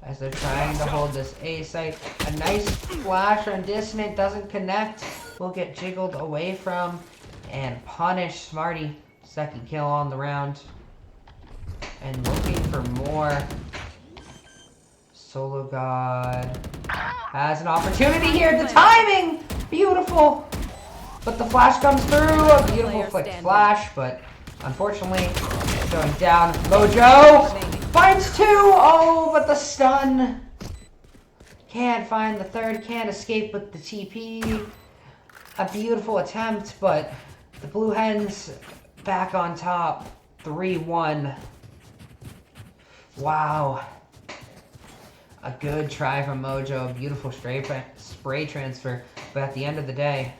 as they're trying to hold this A site. A nice flash on Dissident, doesn't connect. Will get jiggled away from and punish. Smarty, second kill on the round. And looking for more. sologod has an opportunity here. The timing! Beautiful! But the flash comes through. A beautiful flicked flash, but unfortunately, going down. Mojo finds two! Oh, but the stun. Can't find the third, can't escape with the TP. A beautiful attempt, but the Blue Hens back on top. 3-1. Wow. A good try from Mojo. A beautiful spray transfer. But at the end of the day,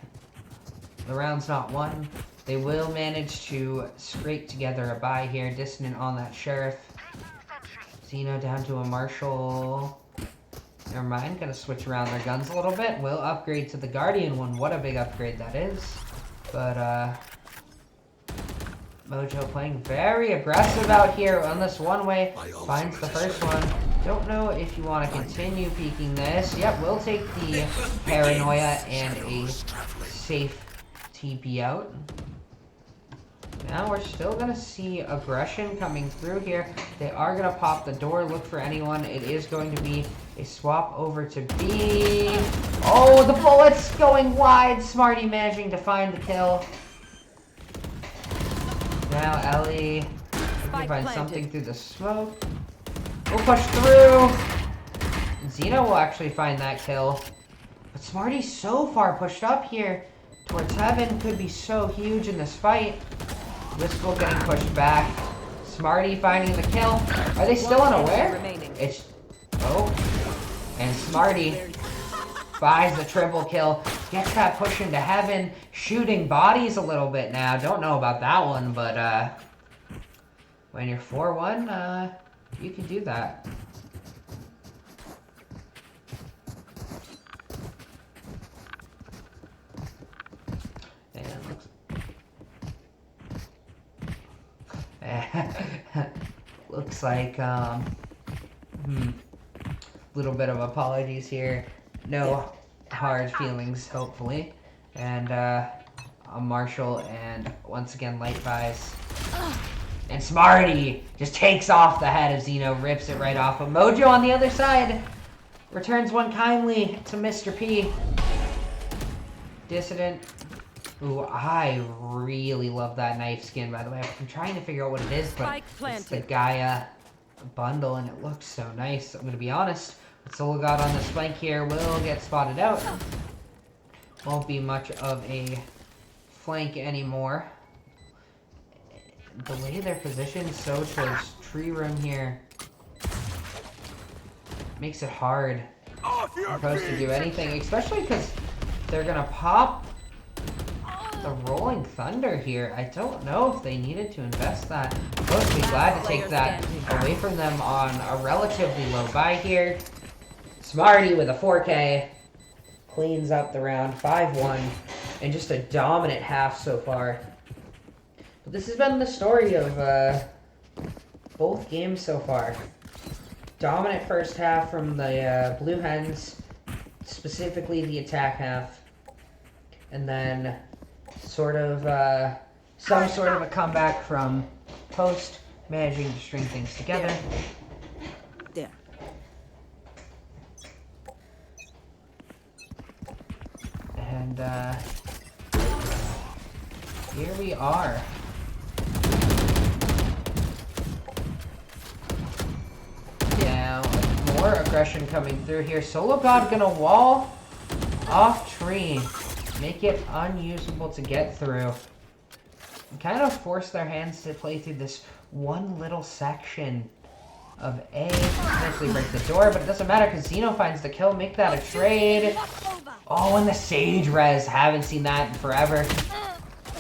the round's not won. They will manage to scrape together a bye here. Dissident on that Sheriff. Zeno down to a Marshall. Never mind, gonna switch around their guns a little bit. We'll upgrade to the Guardian one. What a big upgrade that is. But, Mojo playing very aggressive out here on this one-way. Finds the first one. Don't know if you want to continue peeking this. Yep, we'll take the paranoia and a safe TP out. Now we're still going to see aggression coming through here. They are going to pop the door, look for anyone. It is going to be a swap over to B. Oh, the bullets going wide. Smarty managing to find the kill. Now Elle can find something through the smoke. We'll push through. Zeno will actually find that kill. But Smarty's so far pushed up here towards heaven. Could be so huge in this fight. Wistful getting pushed back. Smarty finding the kill. Are they still unaware? It's... Oh. And Smarty buys the triple kill. Gets that push into heaven. Shooting bodies a little bit now. Don't know about that one, but when you're 4-1, you can do that. Looks like little bit of apologies here. No hard feelings, hopefully. And a Marshall and once again light buys. And Smarty just takes off the head of Zeno, rips it right off. But Mojo on the other side returns one kindly to Mr. P. Dissident Ooh, I really love that knife skin, by the way. I'm trying to figure out what it is, but Spike it's the planted. Gaia bundle, and it looks so nice. I'm going to be honest. What sologod on this flank here will get spotted out. Won't be much of a flank anymore. The way they're positioned so towards tree room here makes it hard supposed to do anything, especially because they're gonna pop the rolling thunder here. I don't know if they needed to invest that. I'm supposed to be glad to take that away from them on a relatively low buy here. Smarty with a 4K cleans up the round 5-1 and just a dominant half so far. But this has been the story of both games so far. Dominant first half from the Blue Hens, specifically the attack half, and then sort of some sort of a comeback from Post, managing to string things together. There. And here we are. Now, more aggression coming through here. sologod gonna wall off tree. Make it unusable to get through. And kind of force their hands to play through this one little section of A. Eventually break the door, but it doesn't matter because Zeno finds the kill. Make that a trade. Oh, and the Sage res. Haven't seen that in forever.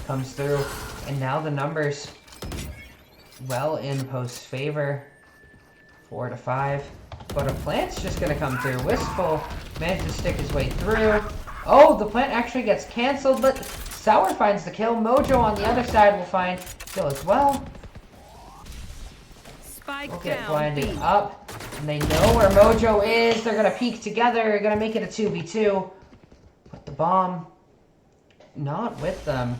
Comes through. And now the numbers well in Post's favor. 4-5. But a plant's just going to come through. Wistful managed to stick his way through. Oh, the plant actually gets canceled, but Sour finds the kill. Mojo on the other side will find kill as well. Spike We'll get down. blinded up. And they know where Mojo is. They're going to peek together. They're going to make it a 2v2. Put the bomb not with them.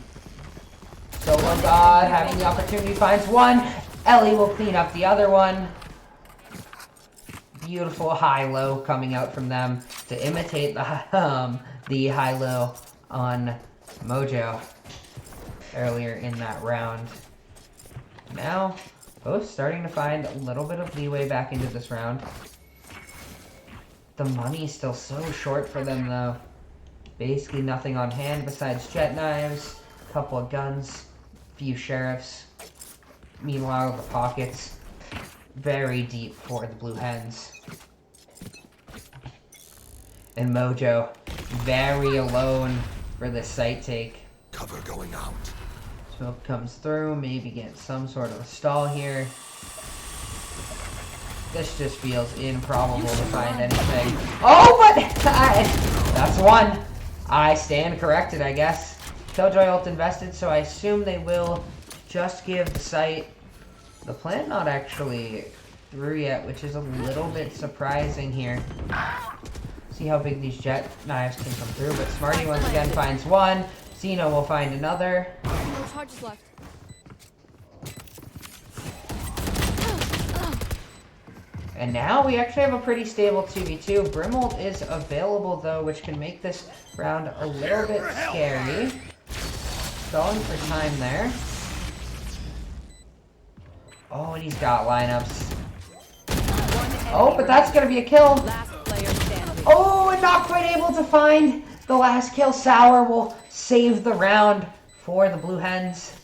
sologod having the opportunity finds one. Elle will clean up the other one. Beautiful high-low coming out from them to imitate the high-low on Mojo earlier in that round. Now, both starting to find a little bit of leeway back into this round. The money's still so short for them, though. Basically nothing on hand besides jet knives, a couple of guns, a few sheriffs. Meanwhile, the pockets very deep for the Blue Hens. And Mojo very alone for this site take. Cover going out. Smoke comes through, maybe get some sort of a stall here. This just feels improbable to find anything. Oh, but that's one. I stand corrected, I guess. Killjoy ult invested, so I assume they will just give the site. The plant not actually through yet, which is a little bit surprising here. See how big these jet knives can come through, but Smarty once again finds one. Zeno will find another. No charges left. And now we actually have a pretty stable 2v2. Brimold is available though, which can make this round a little bit scary. Stalling for time there. Oh, and he's got lineups. Oh, but that's gonna be a kill. Last player standing. Oh, and not quite able to find the last kill. Sour will save the round for the Blue Hens.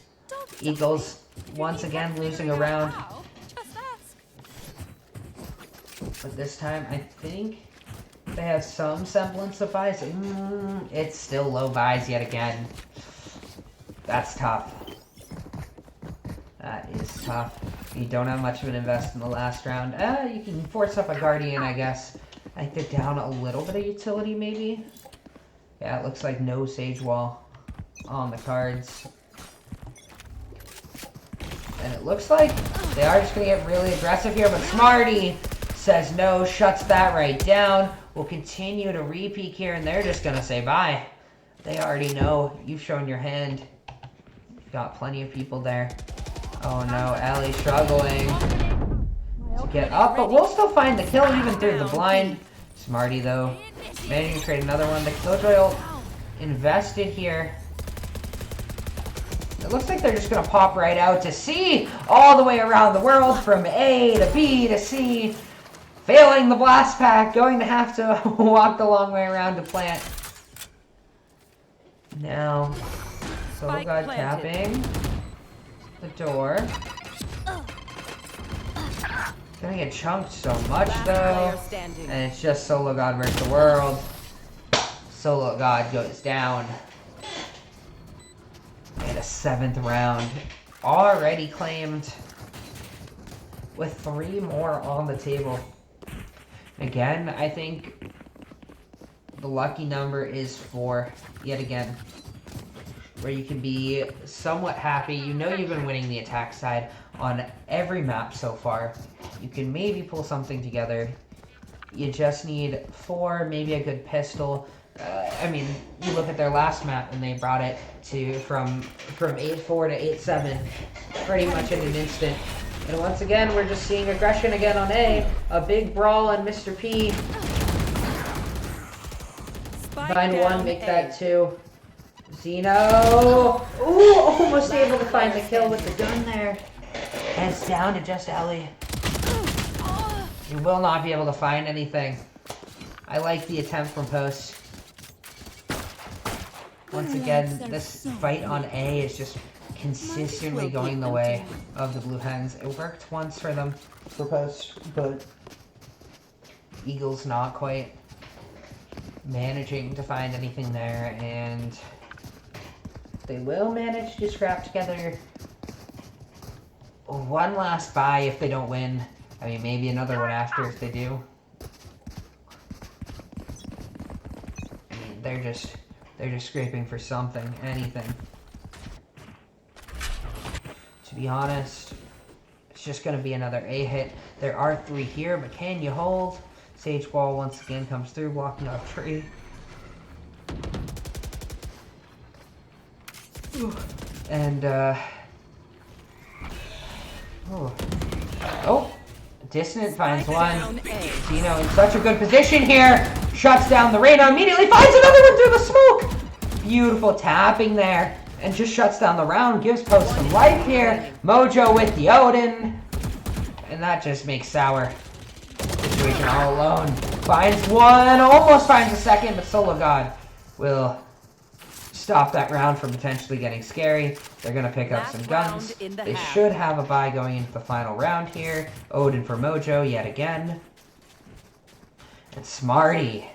Eagles once again losing a round. Just ask. But this time, I think they have some semblance of buys. It's still low buys yet again. That's tough. That is tough. You don't have much of an invest in the last round. You can force up a Guardian, I guess. I think they're down a little bit of utility, maybe. Yeah, it looks like no Sage Wall on the cards. And it looks like they are just going to get really aggressive here, but Smarty says no, shuts that right down. We'll continue to re-peek here, and they're just going to say bye. They already know. You've shown your hand. You've got plenty of people there. Oh no, Elle struggling to get up, but we'll still find the kill even through the blind. Smarty though, managing to create another one. The Killjoy ult invested here. It looks like they're just going to pop right out to C, all the way around the world from A to B to C. Failing the blast pack, going to have to walk the long way around to plant. Now, sologod tapping the door. Gonna get chunked so much though, and it's just sologod versus the world. Sologod goes down. And a 7th round already claimed with 3 more on the table. Again, I think the lucky number is 4 yet again, where you can be somewhat happy. You know you've been winning the attack side on every map so far. You can maybe pull something together. You just need 4, maybe a good pistol. I mean, you look at their last map and they brought it to from 8-4 to 8-7 pretty much in an instant. And once again, we're just seeing aggression again on A. A big brawl on Mr. P. Find 1, make that 2. Zeno! Ooh, almost able to find the kill with the gun there. And it's down to just Elle. You will not be able to find anything. I like the attempt from post. Once again, this fight on A is just consistently going the way of the Blue Hens. It worked once for them for post, but Eagles not quite managing to find anything there, and they will manage to scrap together one last buy if they don't win. I mean, maybe another one after if they do. I mean, they're just scraping for something, anything. To be honest, it's just going to be another A hit. There are 3 here, but can you hold? Sage Wall once again comes through, blocking off tree. And, oh, Dissident finds 1. Zeno in such a good position here. Shuts down the Reyna, immediately finds another one through the smoke. Beautiful tapping there. And just shuts down the round, gives Post some life here. Mojo with the Odin. And that just makes Sour situation all alone. Finds 1, almost finds a 2nd, but sologod will stop that round from potentially getting scary. They're going to pick up some guns. They should have a bye going into the final round here. Odin for Mojo yet again. And Smarty,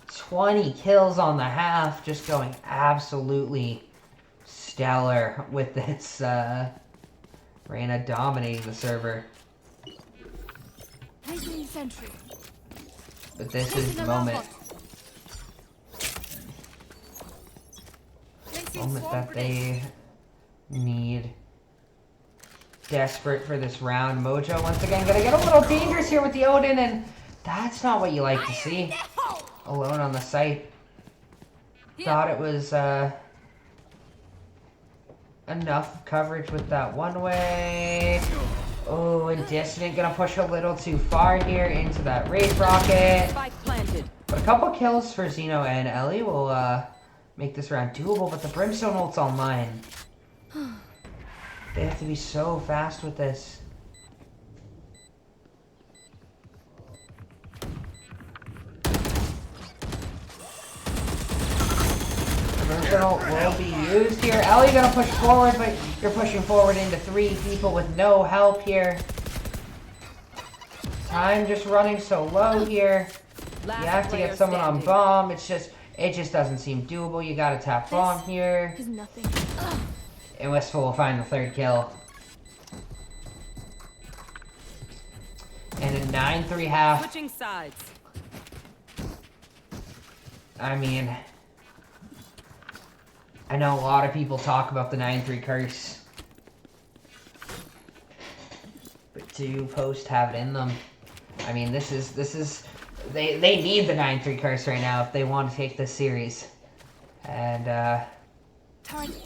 20 kills on the half, just going absolutely stellar with this Reyna dominating the server. But this is the moment. Moment that they need. Desperate for this round. Mojo once again gonna get a little dangerous here with the Odin, and that's not what you like to see. Alone on the site. Thought it was enough coverage with that one way. Oh, and Dissident gonna push a little too far here into that Wraith Rocket. But a couple kills for Zeno and Elle will make this round doable, but the Brimstone ult's online. They have to be so fast with this. The Brimstone ult will be used here. Elle gonna push forward, but you're pushing forward into 3 people with no help here. Time just running so low here. You have to get someone on bomb. It just doesn't seem doable. You gotta tap bomb here. And Wistful will find the 3rd kill. And a 9-3 half. Switching sides. I mean, I know a lot of people talk about the 9-3 curse. But do Post have it in them? I mean, this is they need the 9-3 curse right now if they want to take this series. And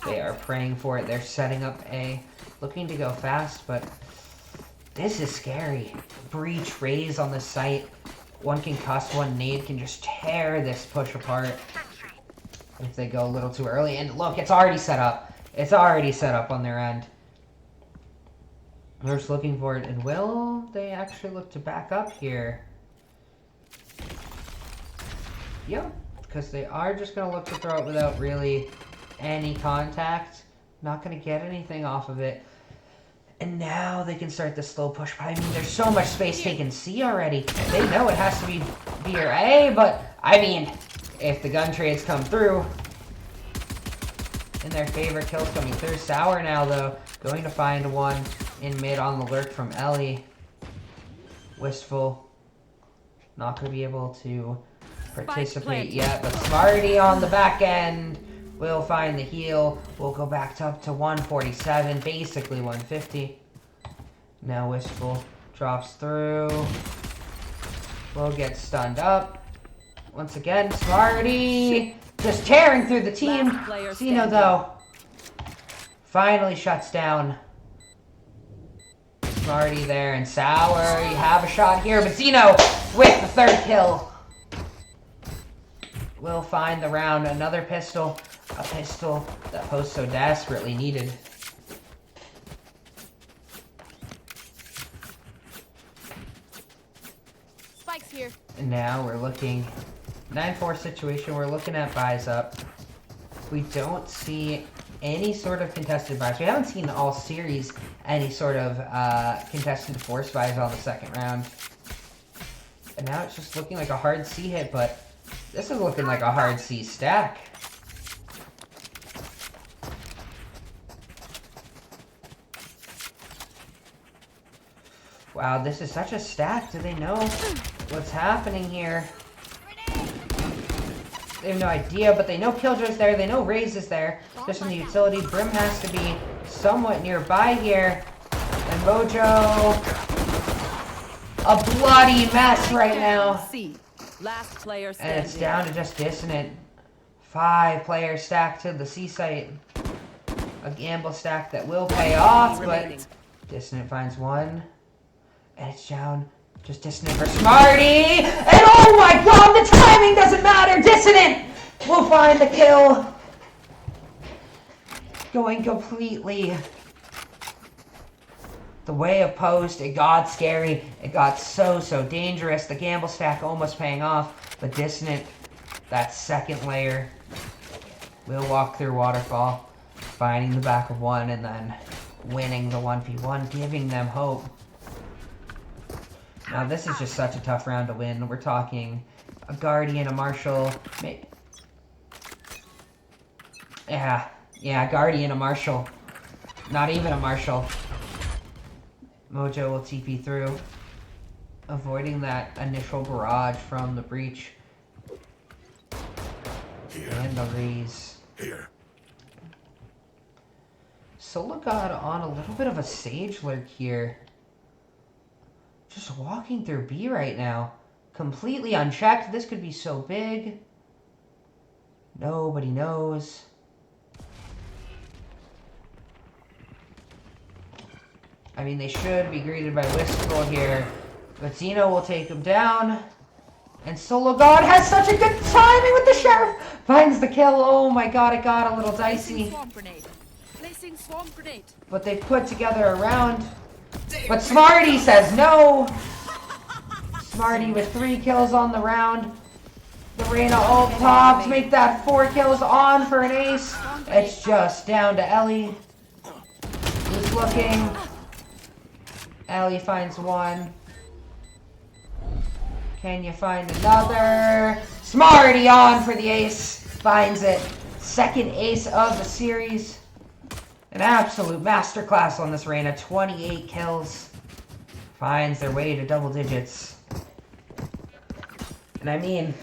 they are praying for it. They're setting up A, looking to go fast, but this is scary. Breach, raise on the site. One concuss, one nade can just tear this push apart if they go a little too early. And look, it's already set up. It's already set up on their end. They're just looking for it. And will they actually look to back up here? Yep. Because they are just going to look to throw it without really any contact. Not going to get anything off of it. And now they can start the slow push. I mean, there's so much space they can see already. They know it has to be B or A, but I mean, if the gun trades come through, and their favorite kills coming through. Sour now, though, going to find one in mid on the lurk from Elle. Wistful, not going to be able to participate yet, but Smarty on the back end will find the heal. We'll go back up to 147, basically 150. Now Wistful drops through. Will get stunned up. Once again, Smarty just tearing through the team. Zeno, though, finally shuts down Smarty there, and Sour, you have a shot here, but Zeno with the third kill will find the round. Another pistol, a pistol that Post so desperately needed. Spike's here. And now we're looking 9-4 situation. We're looking at buys up. We don't see any sort of contested buys. We haven't seen all series any sort of contested force buys on the second round. And now it's just looking like a hard C hit, but this is looking like a hard C stack. Wow, this is such a stack. Do they know what's happening here? They have no idea, but they know Killjoy's there. They know Raze is there. Just in the utility, Brim has to be somewhat nearby here. And Mojo, a bloody mess right now. C. Last player standing. And it's down to just Dissident. 5 players stacked to the C site. A gamble stack that will pay off, but Dissident finds one. And it's down. Just Dissident for Smarty! And oh my god, the timing doesn't matter! Dissident will find the kill! Going completely the way of Post. It got scary. It got so dangerous. The gamble stack almost paying off. But Dissident, that second layer, will walk through Waterfall, finding the back of one, and then winning the 1v1, giving them hope. Now this is just such a tough round to win. We're talking a Guardian, a Marshall. Yeah, Guardian, a Marshall. Not even a Marshall. Mojo will TP through, avoiding that initial barrage from the breach. And the Raze. Sologod on a little bit of a Sage lurk here. Just walking through B right now. Completely unchecked. This could be so big. Nobody knows. I mean, they should be greeted by Wistful here. But Zeno will take him down. And sologod has such a good timing with the Sheriff. Finds the kill. Oh my god, it got a little dicey. Placing swarm grenade. But they put together a round. But Smarty says no. Smarty with 3 kills on the round. The Reyna ult top to make that 4 kills on for an ace. It's just down to Elle. Who's looking. Elle finds one. Can you find another? Smarty on for the ace. Finds it. Second ace of the series. An absolute masterclass on this Reyna. 28 kills. Finds their way to double digits. And I mean,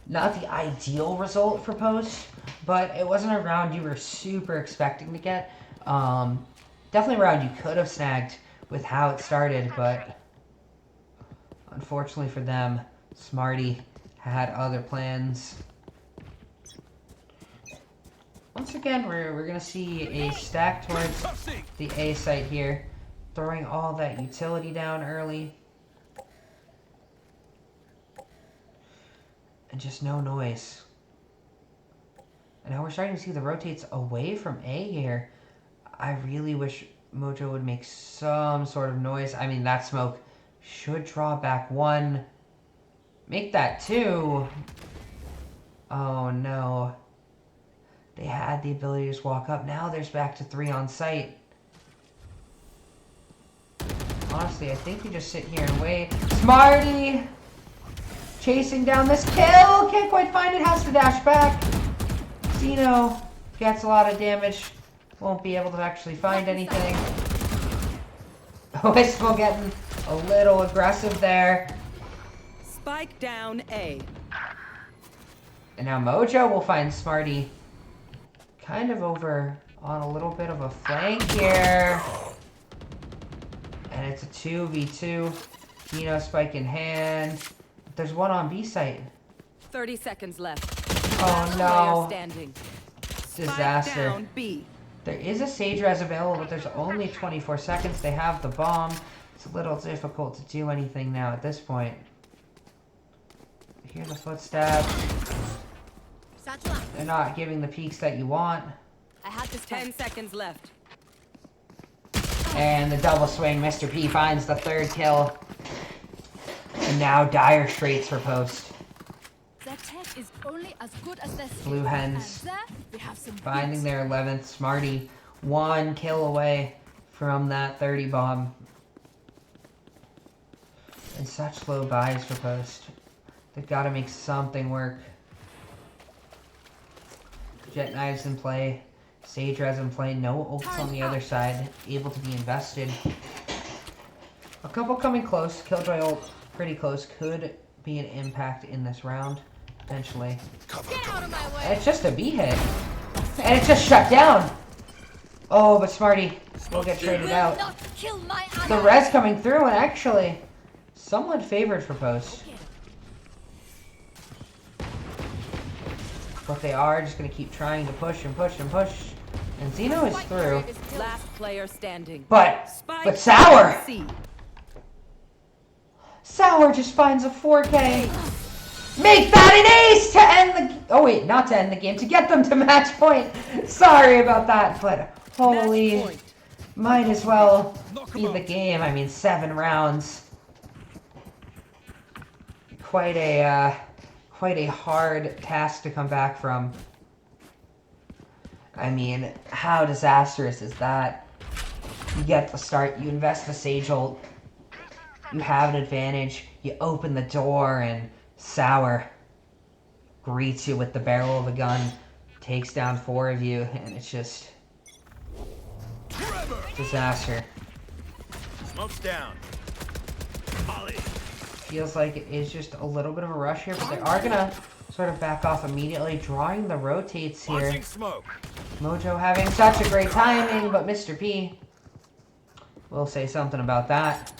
not the ideal result for Post, but it wasn't a round you were super expecting to get. Definitely a round you could have snagged with how it started, but unfortunately for them, Smarty had other plans. Once again, we're going to see a stack towards the A site here. Throwing all that utility down early. And just no noise. And now we're starting to see the rotates away from A here. I really wish Mojo would make some sort of noise. I mean, that smoke should draw back 1. Make that 2. Oh no. They had the ability to just walk up. Now there's back to 3 on site. Honestly, I think you just sit here and wait. Smarty! Chasing down this kill! Can't quite find it, has to dash back. Zeno gets a lot of damage. Won't be able to actually find anything. Wistful getting a little aggressive there. Spike down A. And now Mojo will find Smarty kind of over on a little bit of a flank here. And it's a 2v2. Zeno spike in hand. There's one on B site. 30 seconds left. Oh no. Standing. Disaster. Spike down B. There is a Sage Res available, but there's only 24 seconds. They have the bomb. It's a little difficult to do anything now at this point. Hear the footsteps. They're not giving the peaks that you want. I had this 10 seconds left. And the double swing, Mr. P finds the 3rd kill. And now dire straits for post. Their tech is only as good as their skill. Blue Hens And there we have some finding beats. their 11th. Smarty 1 kill away from that 30 bomb. And such low buys for post. They've got to make something work. Jet Knives in play. Sage Res in play. No ults on the other side. Able to be invested. A couple coming close. Killjoy ult pretty close. Could be an impact in this round. Potentially. Get out of my way. And it's just a B hit. And it's just shut down. Oh, but Smarty will get traded Will out. not kill my The ally. res coming through and actually somewhat favored for post. But they are just going to keep trying to push and push and push. And Zeno is through. Last player standing. But Spike Sour! C. Sour just finds a 4K. Make that an ace to end the... Oh wait, not to end the game. To get them to match point. Sorry about that, but holy... Match point. Might as well be the game. I mean, 7 rounds. Quite a hard task to come back from. I mean, how disastrous is that? You get the start, you invest the Sage ult, you have an advantage, you open the door, and Sour greets you with the barrel of a gun, takes down 4 of you, and it's just... disaster. Smoke's down. Molly. Feels like it is just a little bit of a rush here, but they are gonna sort of back off immediately, drawing the rotates here. Launching smoke. Mojo having such a great timing, but Mr. P will say something about that.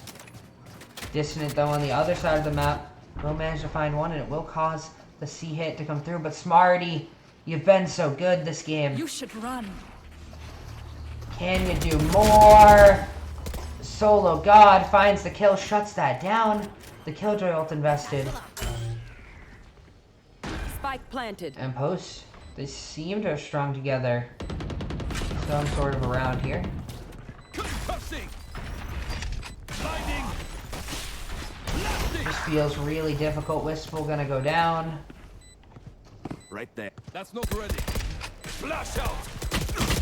Dissident, though, on the other side of the map, will manage to find one, and it will cause the C hit to come through. But Smarty, you've been so good this game. You should run. Can you do more? sologod finds the kill, shuts that down. The Killjoy ult invested. Spike planted. And post, they seem to have strung together some sort of a round here. Concussing. Blinding. Blasting. This feels really difficult. Wistful gonna go down. Right there. That's not ready. Flash out.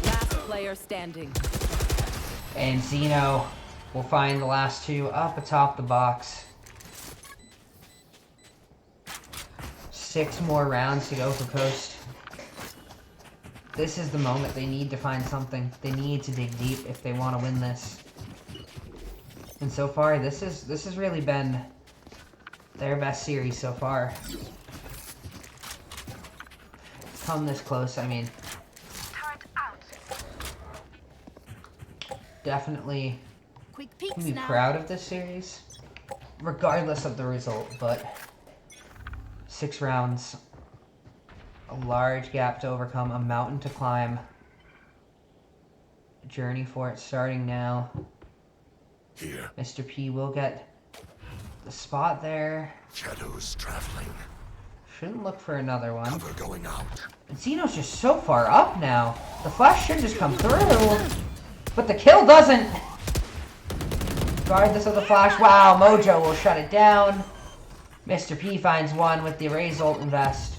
Last player standing. And Zeno will find the last 2 up atop the box. 6 more rounds to go for post. This is the moment they need to find something. They need to dig deep if they want to win this. And so far, this has really been their best series so far. Come this close, I mean, Turret out. definitely Quick peeks can be now. proud of this series, regardless of the result, but 6 rounds, a large gap to overcome, a mountain to climb. Journey for it starting now. Here, Mr. P will get the spot there. shadows traveling. Shouldn't look for another one. Cover going out. Zeno's just so far up now. The flash should just come through. But the kill doesn't. Regardless of the flash. Wow, Mojo will shut it down. Mr. P finds one with the Raze ult invest.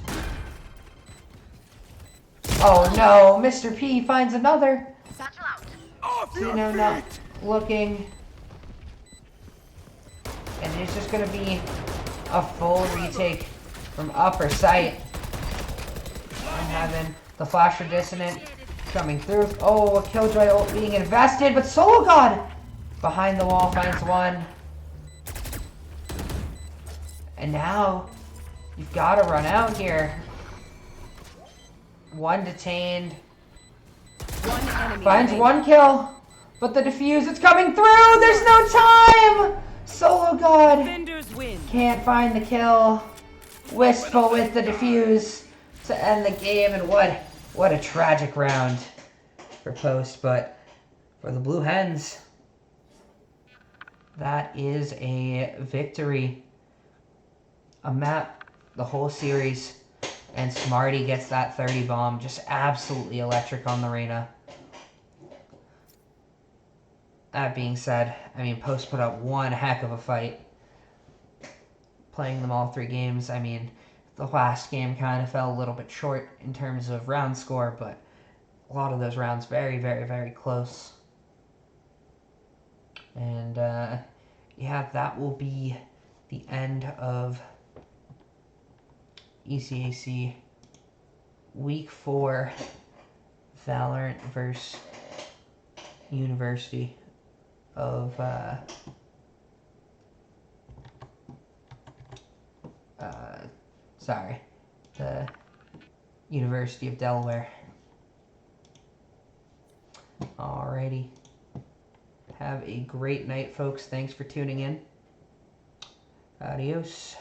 Oh no, Mr. P finds another. Satchel out. Off your Zeno not feet! looking. And it's just gonna be a full retake from upper sight. I'm having the flash for Dissident coming through. Oh, a Killjoy ult being invested, but sologod behind the wall finds one. And now you've got to run out here. One detained. One enemy Finds remaining. one kill, but the defuse, it's coming through! There's no time! Sologod Defenders win. can't find the kill. Wistful with the defuse to end the game, and what a tragic round for Post, but for the Blue Hens, that is a victory. A map, the whole series, and Smarty gets that 30 bomb. Just absolutely electric on the arena. That being said, I mean, Post put up one heck of a fight. Playing them all 3 games. I mean, the last game kind of fell a little bit short in terms of round score, but a lot of those rounds very, very, very close. And, yeah, that will be the end of ECAC Week 4 Valorant versus University of the University of Delaware. Alrighty. Have a great night, folks. Thanks for tuning in. Adios.